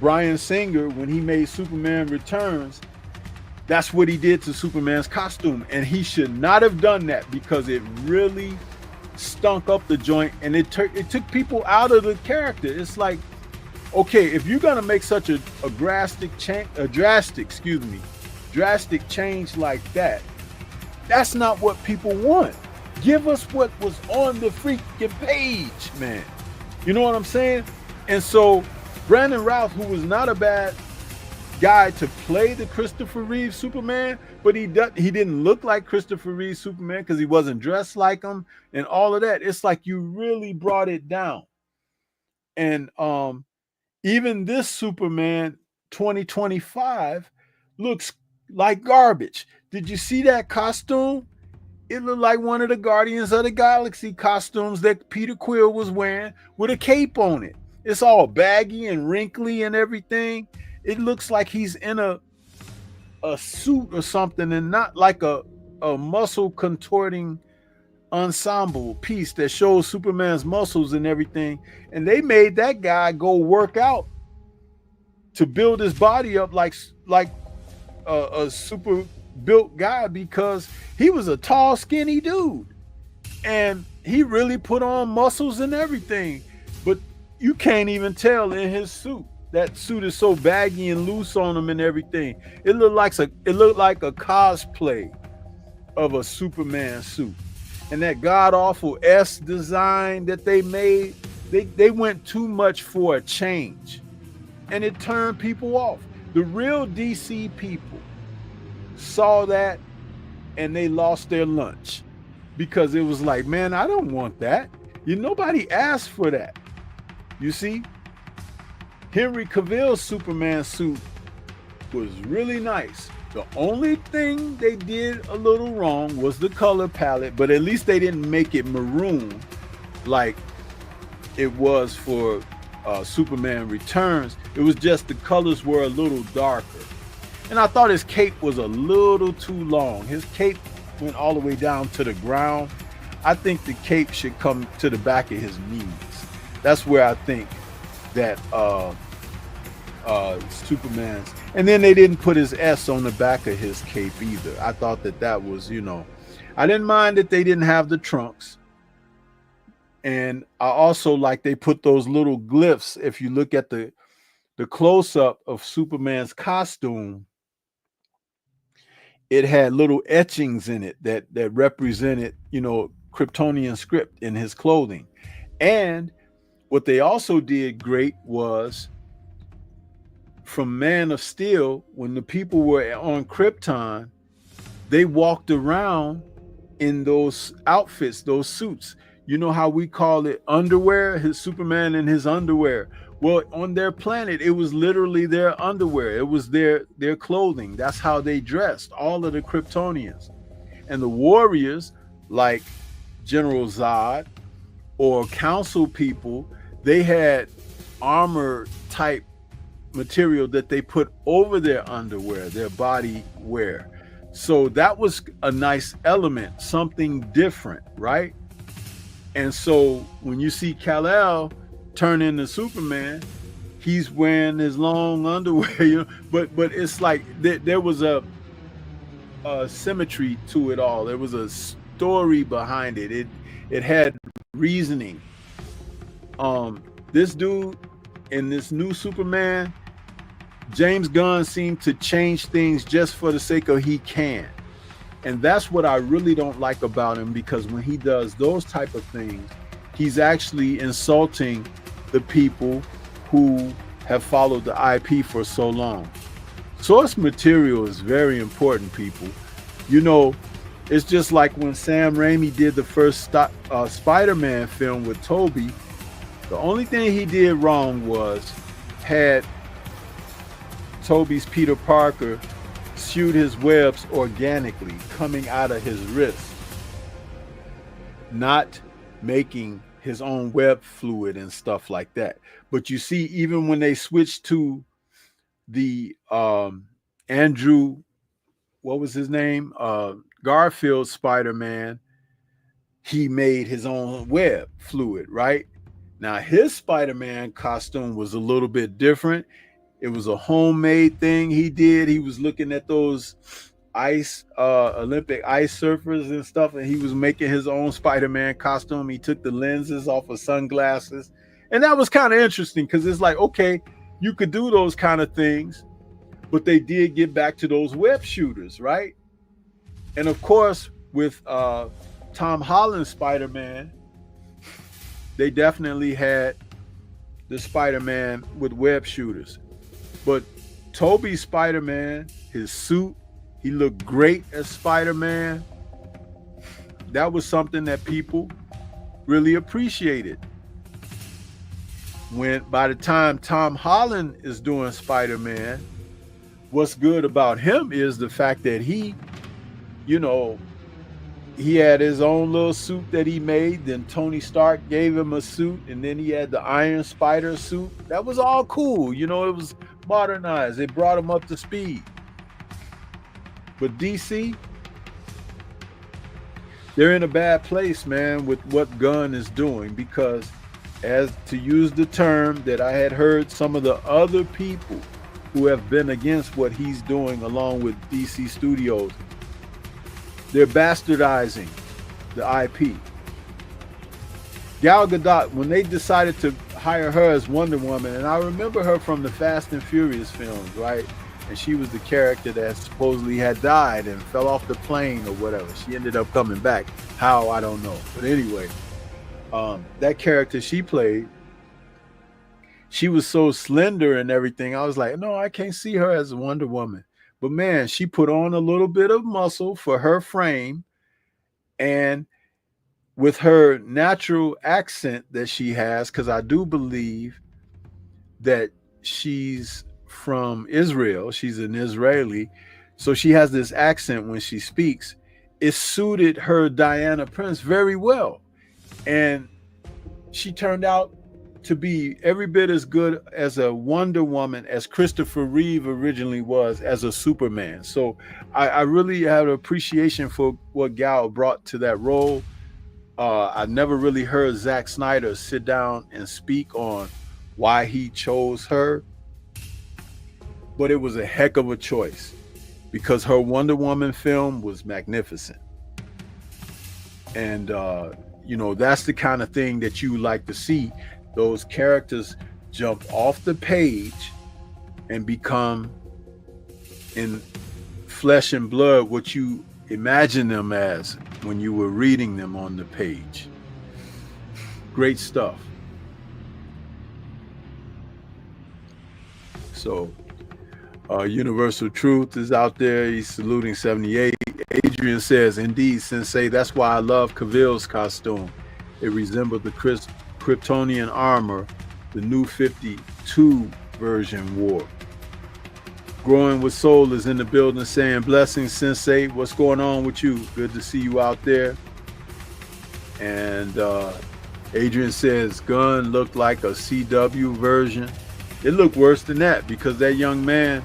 Bryan Singer, when he made Superman Returns, that's what he did to Superman's costume. And he should not have done that because it really stunk up the joint, and it took people out of the character. It's like, okay, if you're gonna make such a drastic change like that, that's not what people want. Give us what was on the freaking page, man. You know what I'm saying? And so Brandon Routh, who was not a bad guy to play the Christopher Reeve Superman, but he didn't look like Christopher Reeve Superman because he wasn't dressed like him and all of that. It's like you really brought it down. And even this Superman 2025 looks like garbage. Did you see that costume? It looked like one of the Guardians of the Galaxy costumes that Peter Quill was wearing with a cape on it. It's all baggy and wrinkly and everything. It looks like he's in a suit or something, and not like a muscle contorting ensemble piece that shows Superman's muscles and everything. And they made that guy go work out to build his body up like a super built guy, because he was a tall, skinny dude, and he really put on muscles and everything. But you can't even tell in his suit. That suit is so baggy and loose on him and everything. It looked like a cosplay of a Superman suit. And that god awful S design that they made, they went too much for a change, and it turned people off. The real DC people saw that and they lost their lunch, because it was like, man, I don't want that. Nobody asked for that. You see, Henry Cavill's Superman suit was really nice. The only thing they did a little wrong was the color palette, but at least they didn't make it maroon like it was for Superman Returns. It was just the colors were a little darker. And I thought his cape was a little too long. His cape went all the way down to the ground. I think the cape should come to the back of his knees. That's where I think that Superman's, and then they didn't put his S on the back of his cape either. I thought that was, I didn't mind that they didn't have the trunks. And I also like they put those little glyphs. If you look at the close-up of Superman's costume, it had little etchings in it that represented, Kryptonian script in his clothing. And what they also did great was, from Man of Steel, when the people were on Krypton, they walked around in those outfits, those suits. You know how we call it underwear, his Superman in his underwear. Well, on their planet, it was literally their underwear. It was their clothing. That's how they dressed, all of the Kryptonians. And the warriors, like General Zod or council people, they had armor type material that they put over their underwear, their body wear. So that was a nice element, something different, right? And so when you see Kal-El turn into Superman, he's wearing his long underwear, but it's like there was a symmetry to it all. There was a story behind it. It had reasoning. This dude in this new Superman, James Gunn seemed to change things just for the sake of he can. And that's what I really don't like about him, because when he does those type of things, he's actually insulting the people who have followed the IP for so long. Source material is very important, people. It's just like when Sam Raimi did the first Spider-Man film with Tobey. The only thing he did wrong was had Toby's Peter Parker shoot his webs organically coming out of his wrist, not making his own web fluid and stuff like that. But you see, even when they switched to the Andrew, what was his name? Garfield Spider-Man, he made his own web fluid, right? Now, his Spider-Man costume was a little bit different. It was a homemade thing he did. He was looking at those Olympic ice surfers and stuff, and he was making his own Spider-Man costume. He took the lenses off of sunglasses. And that was kind of interesting because it's like, okay, you could do those kind of things, but they did get back to those web shooters, right? And of course, with Tom Holland's Spider-Man, they definitely had the Spider-Man with web shooters. But Toby's Spider-Man, his suit, he looked great as Spider-Man. That was something that people really appreciated. When by the time Tom Holland is doing Spider-Man, what's good about him is the fact that he, you know, he had his own little suit that he made. Then Tony Stark gave him a suit, and then he had the Iron Spider suit. That was all cool. You know, it was modernized. It brought him up to speed. But DC, they're in a bad place, man, with what Gunn is doing, because, as to use the term that I had heard some of the other people who have been against what he's doing along with DC Studios, they're bastardizing the IP. Gal Gadot, when they decided to hire her as Wonder Woman, and I remember her from the Fast and Furious films, right? And she was the character that supposedly had died and fell off the plane or whatever. She ended up coming back. How, I don't know. But anyway, that character she played, she was so slender and everything. I was like, no, I can't see her as a Wonder Woman. But man, she put on a little bit of muscle for her frame, and with her natural accent that she has, because I do believe that she's from Israel. She's an Israeli. So she has this accent when she speaks. It suited her Diana Prince very well. And she turned out to be every bit as good as a Wonder Woman as Christopher Reeve originally was as a Superman. So I really have an appreciation for what Gal brought to that role. I never really heard Zack Snyder sit down and speak on why he chose her, but it was a heck of a choice because her Wonder Woman film was magnificent. And, you know, that's the kind of thing that you like to see. Those characters jump off the page and become in flesh and blood what you imagine them as when you were reading them on the page. Great stuff. So Universal Truth is out there. He's saluting 78. Adrian says, indeed, Sensei, that's why I love Cavill's costume. It resembled the Kryptonian armor the New 52 version wore. Growing with Soul is in the building saying, blessings, Sensei. What's going on with you? Good to see you out there. And Adrian says, Gunn looked like a CW version. It looked worse than that because that young man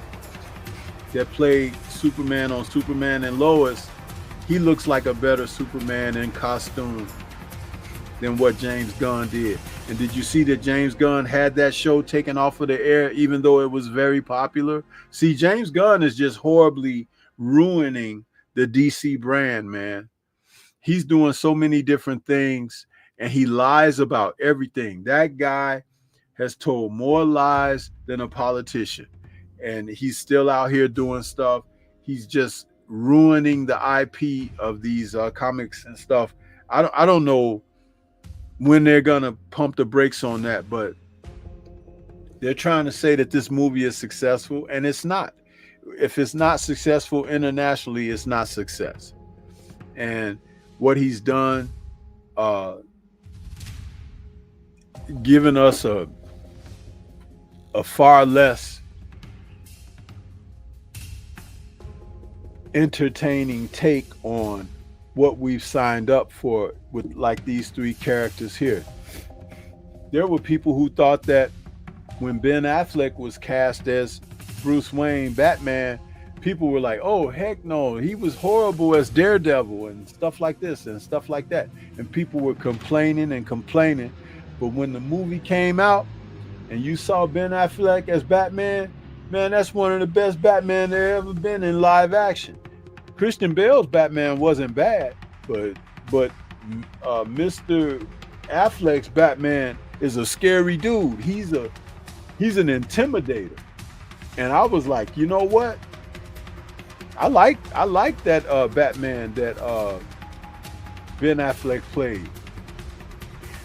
that played Superman on Superman and Lois, he looks like a better Superman in costume than what James Gunn did. And did you see that James Gunn had that show taken off of the air even though it was very popular? See, James Gunn is just horribly ruining the DC brand, man. He's doing so many different things and he lies about everything. That guy has told more lies than a politician. And he's still out here doing stuff. He's just ruining the IP of these comics and stuff. I don't know when they're gonna pump the brakes on that, but they're trying to say that this movie is successful, and it's not. If it's not successful internationally, it's not success. And what he's done, giving us a far less entertaining take on what we've signed up for with like these three characters here. There were people who thought that when Ben Affleck was cast as Bruce Wayne Batman, people were like, oh, heck no, he was horrible as Daredevil and stuff like this and stuff like that. And people were complaining and complaining. But when the movie came out and you saw Ben Affleck as Batman, man, that's one of the best Batman there ever been in live action. Christian Bale's Batman wasn't bad, but Mr. Affleck's Batman is a scary dude. He's an intimidator. And I was like, you know what? I like that Batman that Ben Affleck played.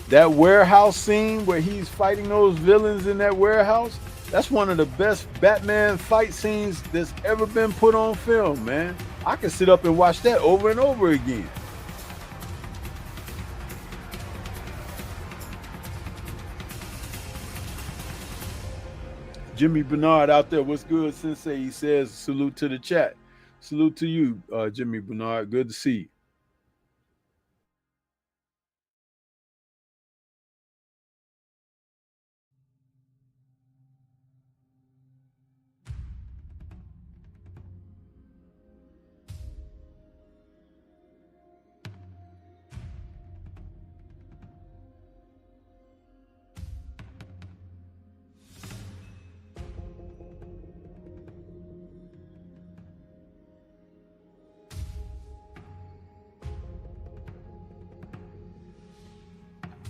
That warehouse scene where he's fighting those villains in that warehouse, that's one of the best Batman fight scenes that's ever been put on film, man. I can sit up and watch that over and over again. Jimmy Bernard out there, what's good, Sensei? He says, salute to the chat. Salute to you, Jimmy Bernard. Good to see you.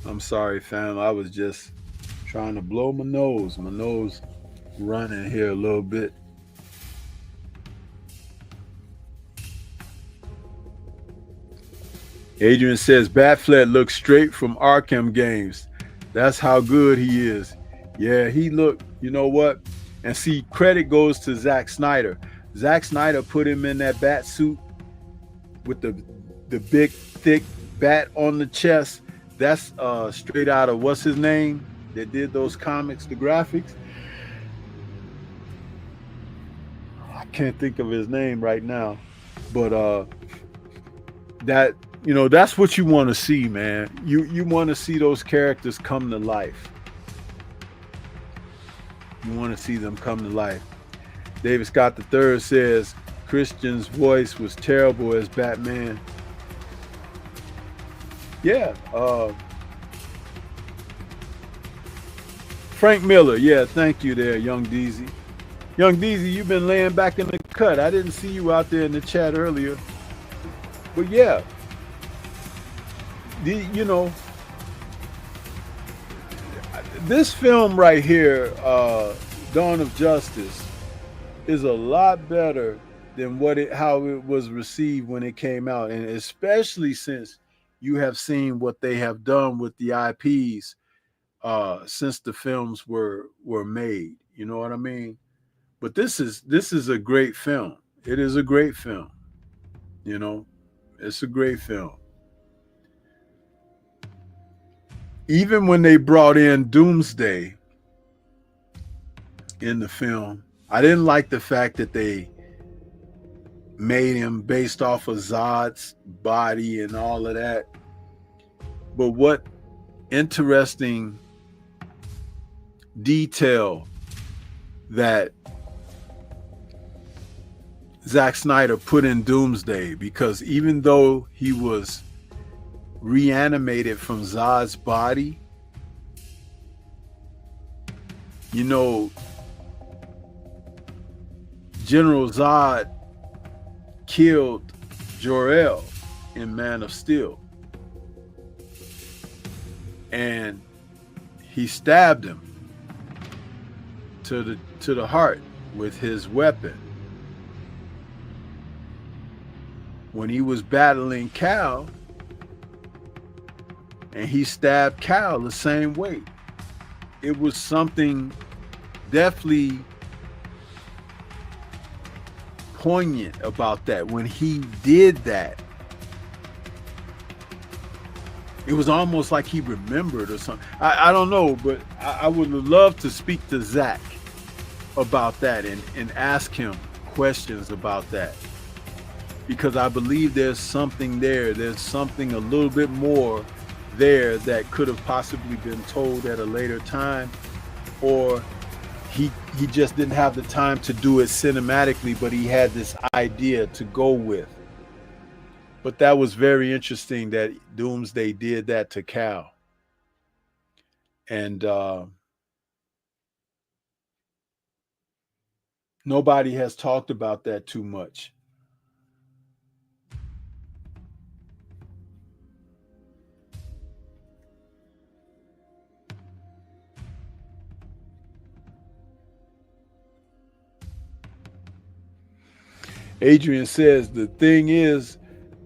I'm sorry, fam. I was just trying to blow my nose. My nose running here a little bit. Adrian says, Batfleck looks straight from Arkham games. That's how good he is. Yeah, he looked, you know what? And see, credit goes to Zack Snyder. Zack Snyder put him in that bat suit with the big, thick bat on the chest. That's straight out of what's his name that did those comics, the graphics. I can't think of his name right now, but that, you know, that's what you want to see, man. You want to see those characters come to life. You want to see them come to life. David Scott III says Christian's voice was terrible as Batman. Yeah. Frank Miller. Yeah, thank you there, Young Deezy. Young Deezy, you've been laying back in the cut. I didn't see you out there in the chat earlier. But yeah, you know, this film right here, Dawn of Justice, is a lot better than how it was received when it came out, and especially since you have seen what they have done with the IPs since the films were made. You know what I mean? But this is a great film. It is a great film. You know, it's a great film. Even when they brought in Doomsday in the film, I didn't like the fact that they made him based off of Zod's body and all of that. But what interesting detail that Zack Snyder put in Doomsday, because even though he was reanimated from Zod's body, you know, General Zod killed Jor-El in Man of Steel, and he stabbed him to the heart with his weapon when he was battling Kal, and he stabbed Kal the same way. It was something definitely poignant about that when he did that. It was almost like he remembered or something. I don't know, but I would love to speak to Zach about that and ask him questions about that, because I believe there's something there. There's something a little bit more there that could have possibly been told at a later time, or he just didn't have the time to do it cinematically, but he had this idea to go with. But that was very interesting that Doomsday did that to Cal. And nobody has talked about that too much. Adrian says the thing is,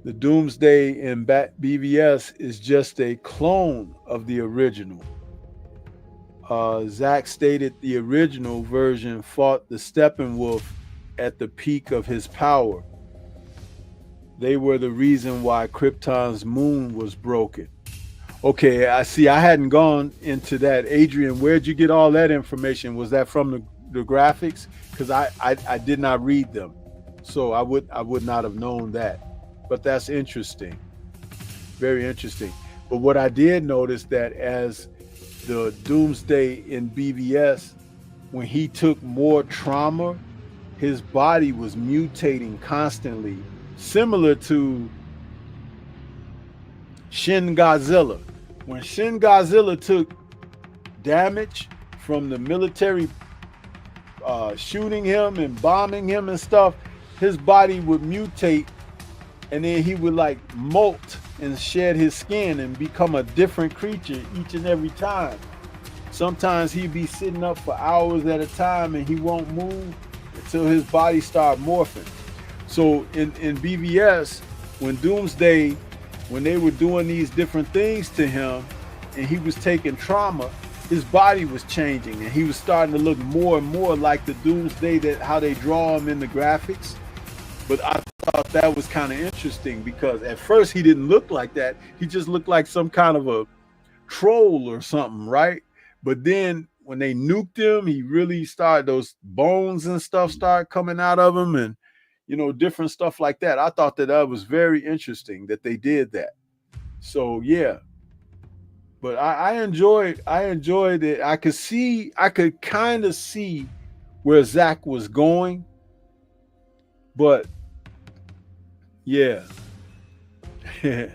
the Doomsday in BVS is just a clone of the original. Zach stated the original version fought the Steppenwolf at the peak of his power. They were the reason why Krypton's moon was broken. Okay, I see. I hadn't gone into that. Adrian, where'd you get all that information? Was that from the graphics? Because I did not read them, so I would not have known that. But that's interesting, very interesting. But what I did notice that as the Doomsday in BVS, when he took more trauma, his body was mutating constantly, similar to Shin Godzilla. When Shin Godzilla took damage from the military shooting him and bombing him and stuff, his body would mutate, and then he would like molt and shed his skin and become a different creature each and every time. Sometimes he'd be sitting up for hours at a time and he won't move until his body started morphing. So in BVS, when Doomsday, when they were doing these different things to him and he was taking trauma, his body was changing and he was starting to look more and more like the Doomsday, that how they draw him in the graphics. But I thought that was kind of interesting because at first he didn't look like that. He just looked like some kind of a troll or something, right? But then when they nuked him, he really started, those bones and stuff started coming out of him, and different stuff like that. I thought that was very interesting that they did that. So yeah. But I enjoyed it. I could kind of see where Zach was going. But yeah. Yeah.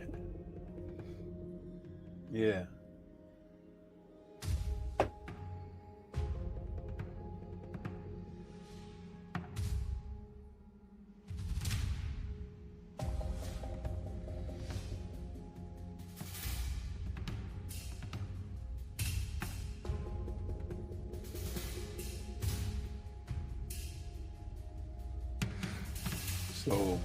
So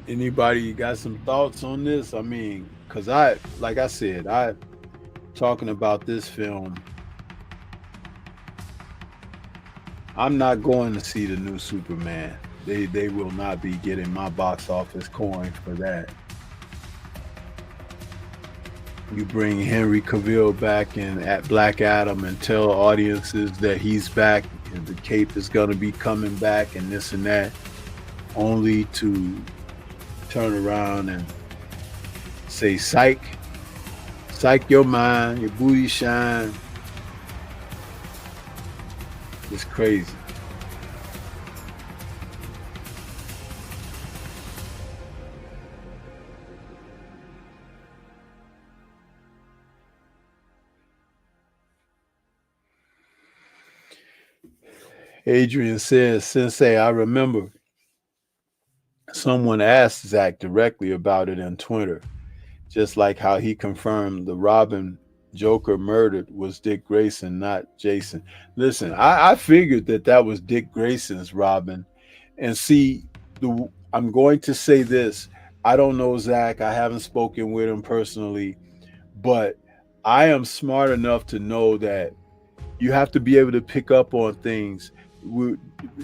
anybody got some thoughts on this? I mean, because like I said, talking about this film, I'm not going to see the new Superman. They will not be getting my box office coin for that. You bring Henry Cavill back in at Black Adam and tell audiences that he's back and the cape is going to be coming back and this and that, only to turn around and say, psych your mind, your booty shine. It's crazy. Adrian says, Sensei, I remember someone asked Zach directly about it on Twitter, just like how he confirmed the Robin Joker murdered was Dick Grayson, not Jason. Listen, I figured that was Dick Grayson's Robin. And see, I'm going to say this. I don't know Zach. I haven't spoken with him personally, but I am smart enough to know that you have to be able to pick up on things.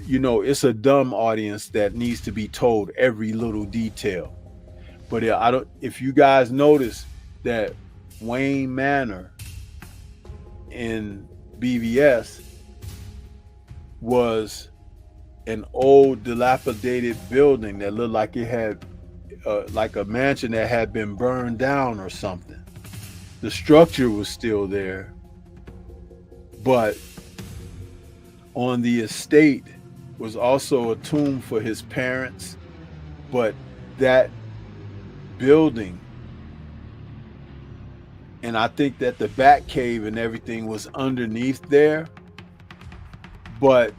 It's a dumb audience that needs to be told every little detail. But I don't. If you guys notice that Wayne Manor in BVS was an old dilapidated building that looked like it had like a mansion that had been burned down or something. The structure was still there, but on the estate was also a tomb for his parents. But that building, and I think that the Bat Cave and everything was underneath there, but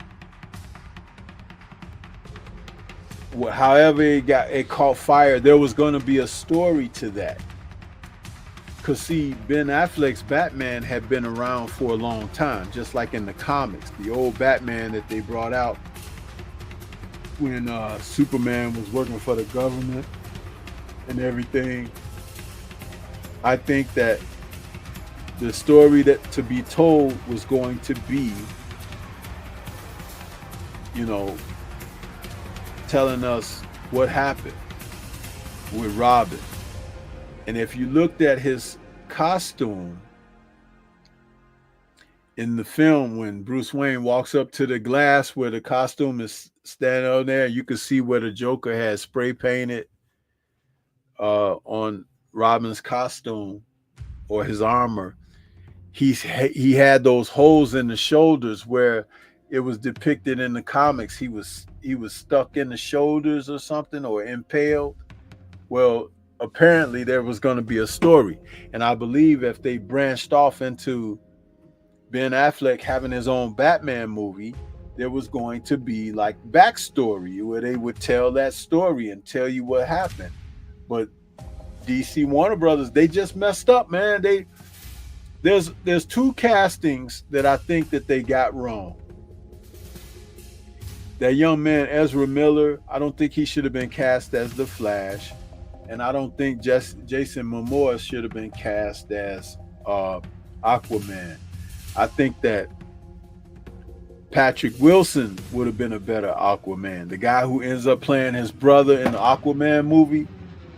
however it caught fire, there was going to be a story to that. Because see, Ben Affleck's Batman had been around for a long time, just like in the comics. The old Batman that they brought out when Superman was working for the government and everything. I think that the story that to be told was going to be, telling us what happened with Robin. And if you looked at his costume in the film, when Bruce Wayne walks up to the glass where the costume is standing on there, you can see where the Joker had spray painted on Robin's costume or his armor. He had those holes in the shoulders where it was depicted in the comics. He was stuck in the shoulders or something, or impaled. Well, apparently there was going to be a story, and I believe if they branched off into Ben Affleck having his own Batman movie, there was going to be like backstory where they would tell that story and tell you what happened. But DC Warner Brothers, they just messed up, man. There's two castings that I think that they got wrong. That young man Ezra Miller, I don't think he should have been cast as the Flash. And I don't think Jason Momoa should have been cast as Aquaman. I think that Patrick Wilson would have been a better Aquaman. The guy who ends up playing his brother in the Aquaman movie,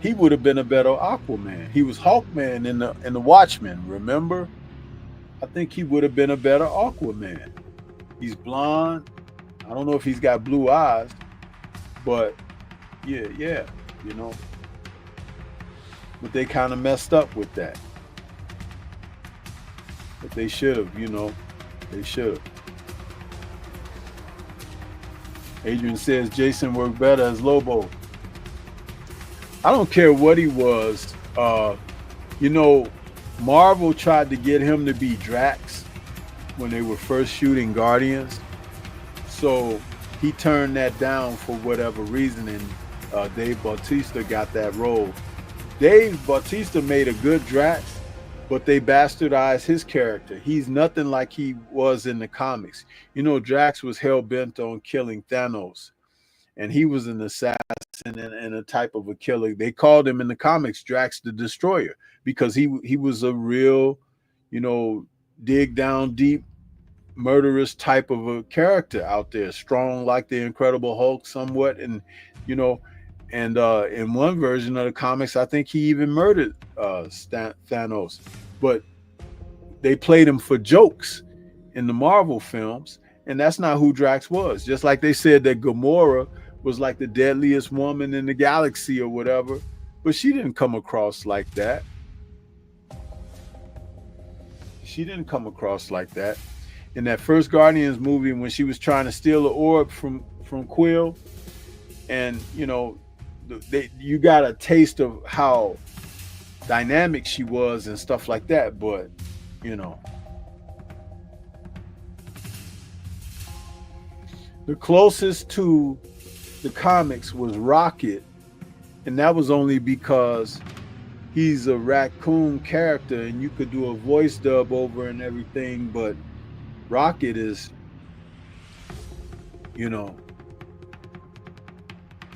he would have been a better Aquaman. He was Hawkman in the Watchmen, remember? I think he would have been a better Aquaman. He's blonde. I don't know if he's got blue eyes, but yeah, But they kind of messed up with that. But they should have, they should have. Adrian says Jason worked better as Lobo. I don't care what he was. Marvel tried to get him to be Drax when they were first shooting Guardians. So he turned that down for whatever reason, and Dave Bautista got that role. Dave Bautista made a good Drax, but they bastardized his character. He's nothing like he was in the comics. Drax was hell-bent on killing Thanos, and he was an assassin and a type of a killer. They called him in the comics Drax the Destroyer because he was a real, dig down deep, murderous type of a character out there, strong like the Incredible Hulk somewhat, and in one version of the comics, I think he even murdered Thanos. But they played him for jokes in the Marvel films, and that's not who Drax was. Just like they said that Gamora was like the deadliest woman in the galaxy or whatever, but she didn't come across like that. She didn't come across like that. In that first Guardians movie, when she was trying to steal the orb from Quill, and you got a taste of how dynamic she was and stuff like that, but the closest to the comics was Rocket, and that was only because he's a raccoon character and you could do a voice dub over and everything, but Rocket is,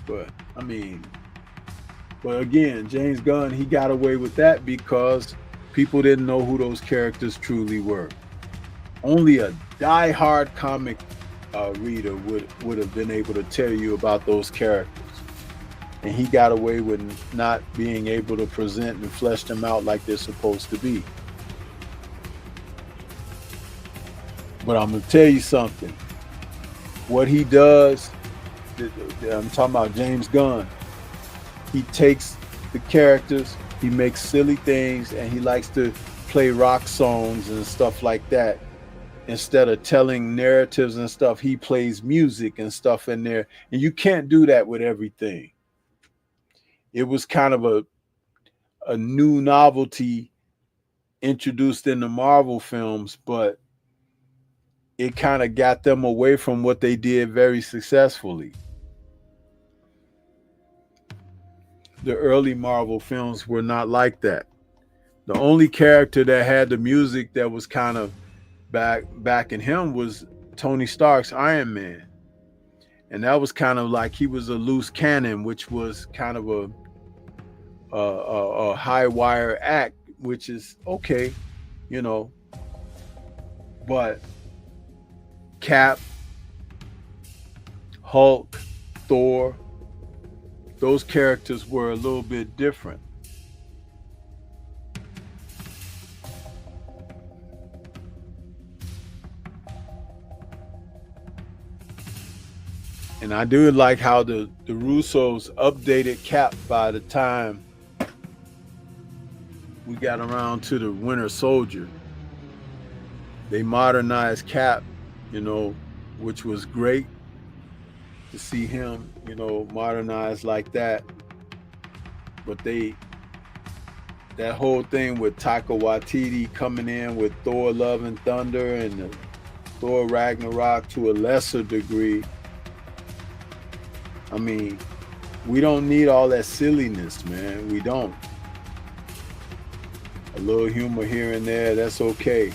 but I mean, But again, James Gunn, he got away with that because people didn't know who those characters truly were. Only a die-hard comic reader would have been able to tell you about those characters. And he got away with not being able to present and flesh them out like they're supposed to be. But I'm going to tell you something. What he does, I'm talking about James Gunn, he takes the characters, he makes silly things, and he likes to play rock songs and stuff like that. Instead of telling narratives and stuff, he plays music and stuff in there. And you can't do that with everything. It was kind of a new novelty introduced in the Marvel films, but it kind of got them away from what they did very successfully. The early Marvel films were not like that. The only character that had the music that was kind of back in him was Tony Stark's Iron Man. And that was kind of like he was a loose cannon, which was kind of a high wire act, which is okay, you know. But Cap, Hulk, Thor, those characters were a little bit different. And I do like how the Russos updated Cap by the time we got around to the Winter Soldier. They modernized Cap, you know, which was great to see him, you know, modernized like that. But that whole thing with Taika Waititi coming in with Thor Love and Thunder and Thor Ragnarok to a lesser degree, I mean, we don't need all that silliness, man. We don't. A little humor here and there, that's okay.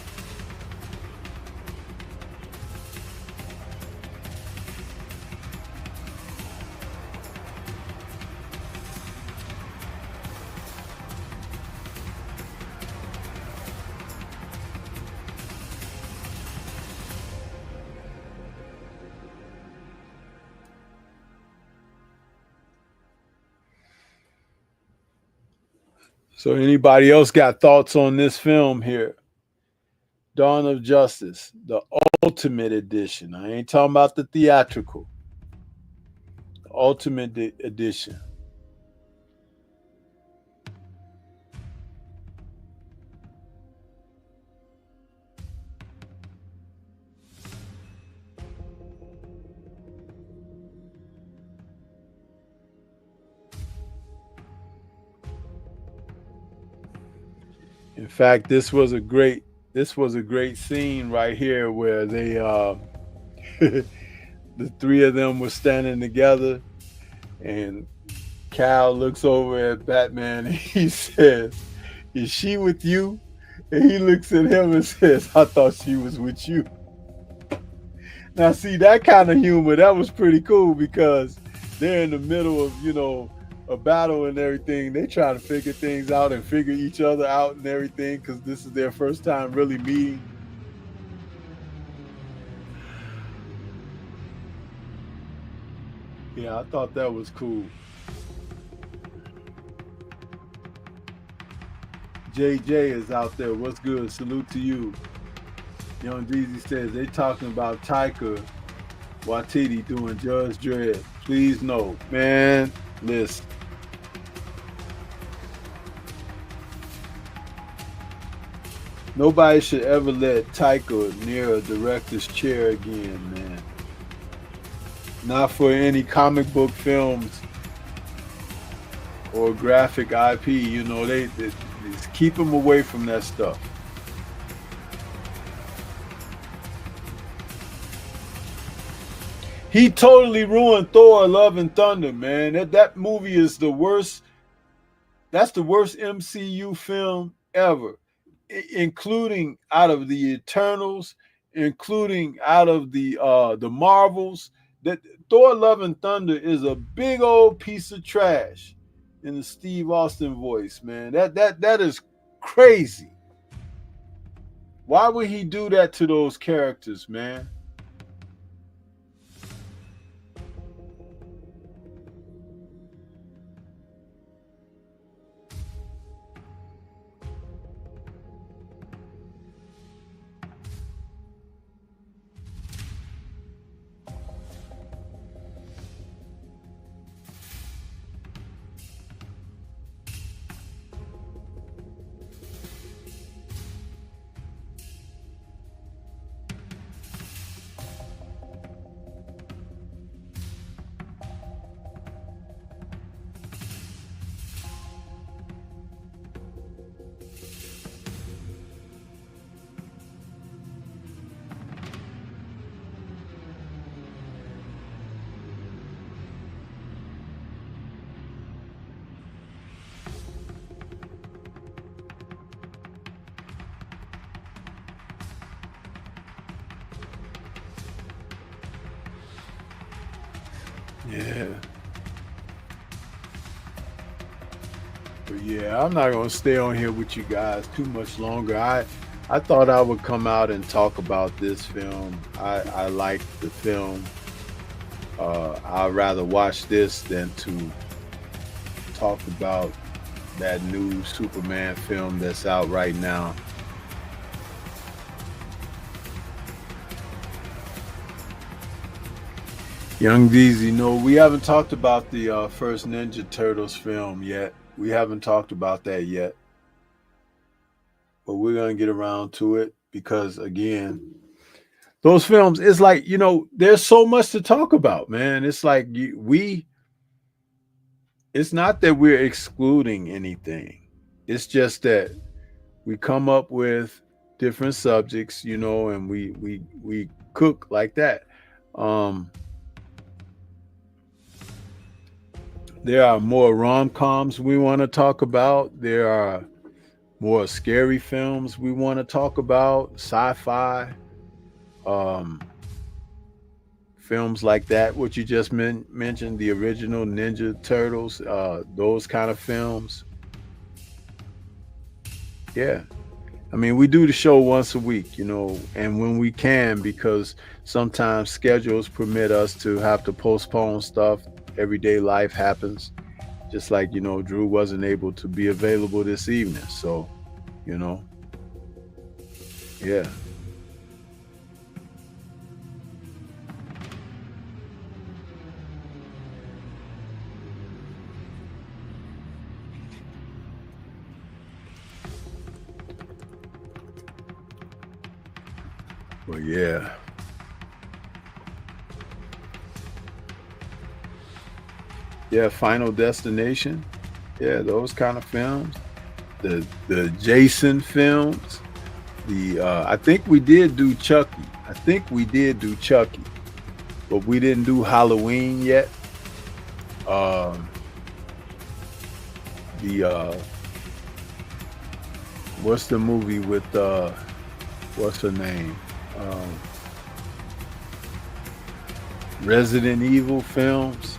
So anybody else got thoughts on this film here? Dawn of Justice, the Ultimate Edition. I ain't talking about the theatrical. The Ultimate Edition. In fact, this was a great scene right here where they the three of them were standing together, and Cal looks over at Batman and he says, "Is she with you?" And he looks at him and says, "I thought she was with you." Now, see, that kind of humor, that was pretty cool because they're in the middle of, you know, a battle and everything. They try to figure things out and figure each other out and everything because this is their first time really meeting. Yeah, I thought that was cool. JJ is out there. What's good? Salute to you. Young Jeezy says they talking about Taika Waititi doing Judge Dredd. Please no. Man, listen. Nobody should ever let Taika near a director's chair again, man. Not for any comic book films or graphic IP, you know, they just keep him away from that stuff. He totally ruined Thor Love and Thunder, man. That movie is the worst. That's the worst MCU film ever, including out of the Eternals, including out of the Marvels. That Thor Love and Thunder is a big old piece of trash. in the Steve Austin voice, man. That is crazy. Why would he do that to those characters, man? Yeah. But yeah, I'm not gonna stay on here with you guys too much longer. I thought I would come out and talk about this film. I like the film. I'd rather watch this than to talk about that new Superman film that's out right now. Young DZ, no, we haven't talked about the first Ninja Turtles film yet. We haven't talked about that yet. But we're going to get around to it because, again, those films, it's like, you know, there's so much to talk about, man. It's like it's not that we're excluding anything. It's just that we come up with different subjects, you know, and we cook like that. There are more rom-coms we want to talk about. There are more scary films we want to talk about, sci-fi, films like that, what you just mentioned, the original Ninja Turtles, those kind of films. Yeah. I mean, we do the show once a week, you know, and when we can, because sometimes schedules permit us to have to postpone stuff. Everyday life happens. Just like, you know, Drew wasn't able to be available this evening. So, you know, yeah. Well, yeah. Yeah, Final Destination. Yeah, those kind of films. The Jason films. I think we did do Chucky. But we didn't do Halloween yet. What's the movie with what's her name? Resident Evil films.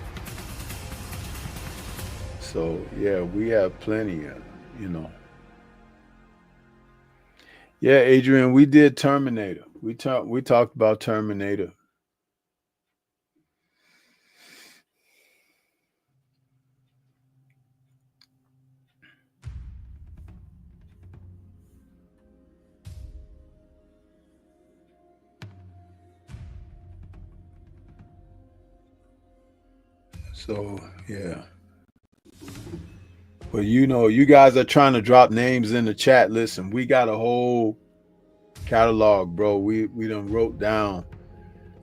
So yeah, we have plenty of, you know. Yeah, Adrian, we did Terminator. We talked about Terminator. So yeah. But you know, you guys are trying to drop names in the chat. Listen, we got a whole catalog, bro. We done wrote down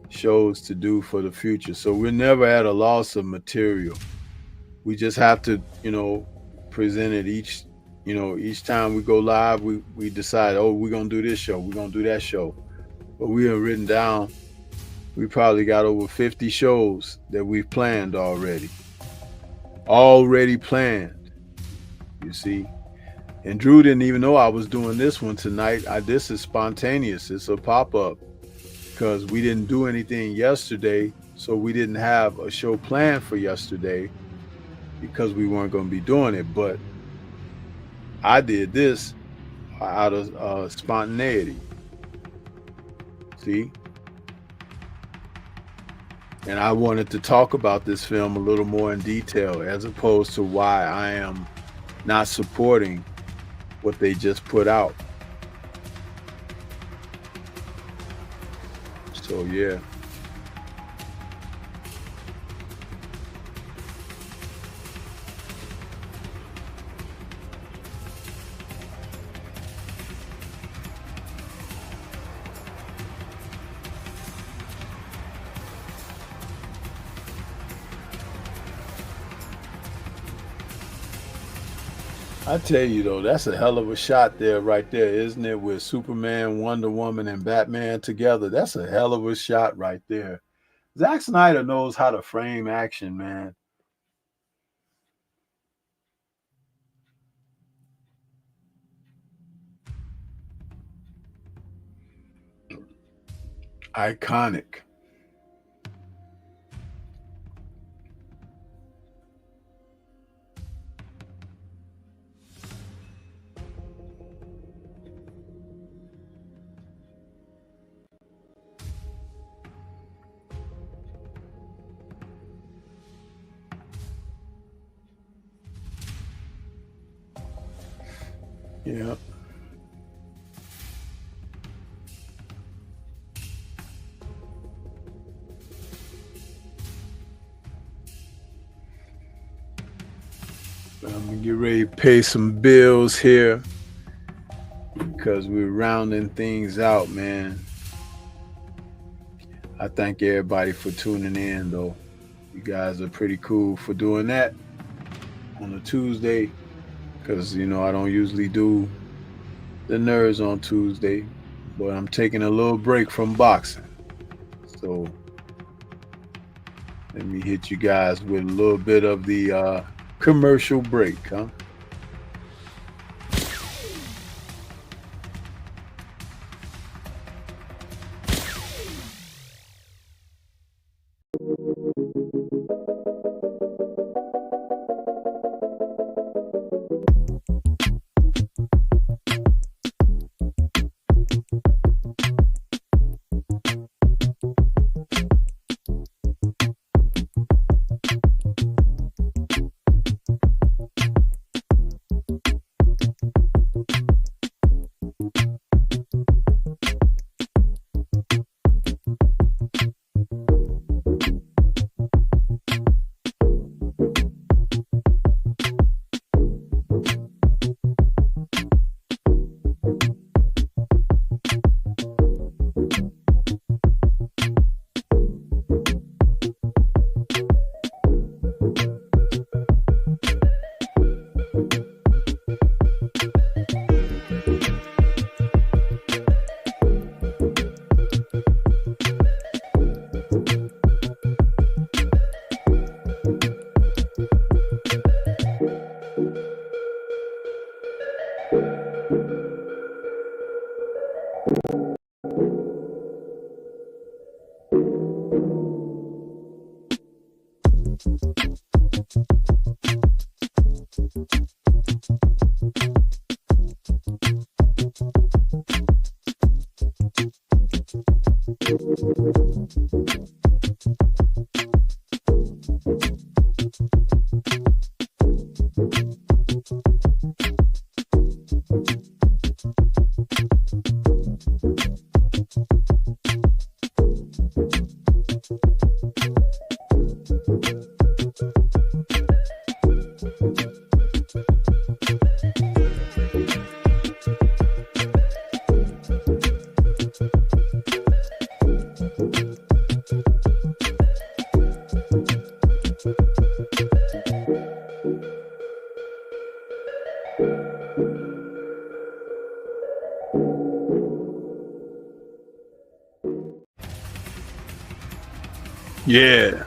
shows to do for the future. So we're never at a loss of material. We just have to, you know, present it each time we go live, we decide, oh, we're gonna do this show, we're gonna do that show. But we have written down, we probably got over 50 shows that we've planned already. Already planned. You see, and Drew didn't even know I was doing this one tonight. This is spontaneous. It's a pop-up because we didn't do anything yesterday, so we didn't have a show planned for yesterday. because we weren't going to be doing it. But I did this out of spontaneity. See? And I wanted to talk about this film a little more in detail, as opposed to why I am not supporting what they just put out. So yeah. I tell you though, that's a hell of a shot there, right there, isn't it? With Superman, Wonder Woman, and Batman together. That's a hell of a shot right there. Zack Snyder knows how to frame action, man. Iconic. Yeah. I'm gonna get ready to pay some bills here because we're rounding things out, man. I thank everybody for tuning in, though. You guys are pretty cool for doing that on a Tuesday, because you know I don't usually do the Nerds on Tuesday, but I'm taking a little break from boxing. So let me hit you guys with a little bit of the commercial break, huh? Yeah.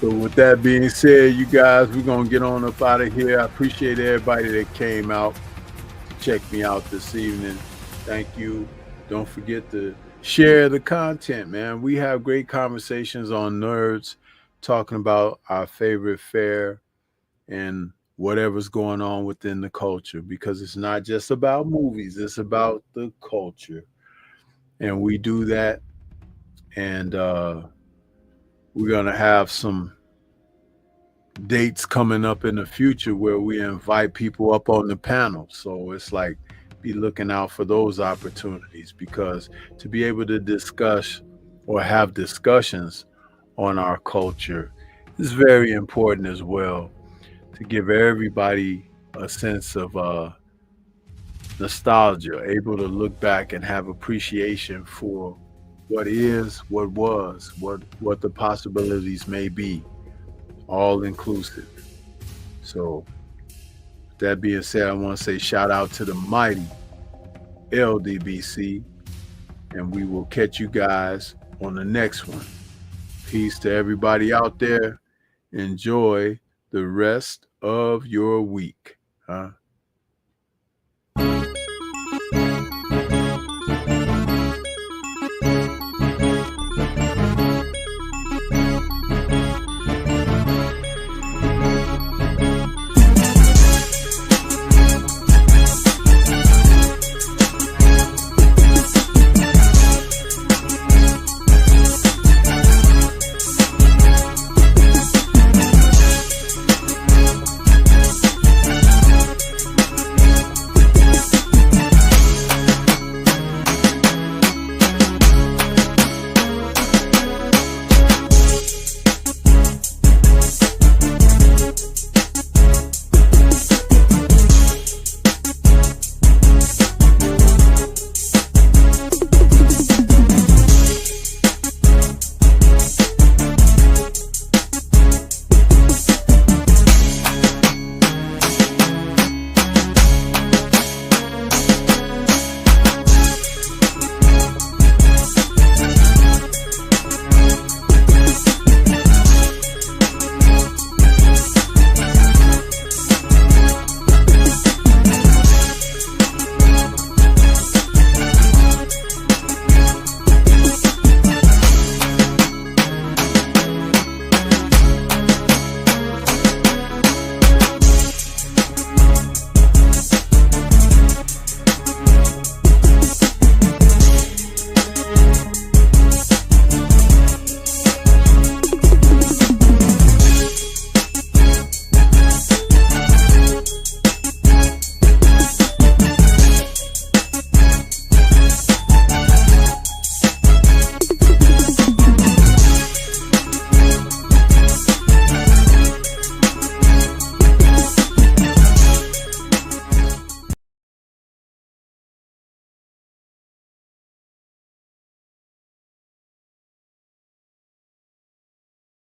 So with that being said, you guys, we're going to get on up out of here. I appreciate everybody that came out to check me out this evening. Thank you. Don't forget to share the content, man. We have great conversations on Nerds. talking about our favorite fare and whatever's going on within the culture, because it's not just about movies, it's about the culture. And we do that. And we're going to have some dates coming up in the future where we invite people up on the panel. So it's like, be looking out for those opportunities, because to be able to discuss or have discussions on our culture is very important as well, to give everybody a sense of nostalgia, able to look back and have appreciation for what is, what was, what the possibilities may be, all inclusive. So with that being said, I want to say shout out to the mighty LDBC, and we will catch you guys on the next one. Peace to everybody out there. Enjoy the rest of your week. Huh?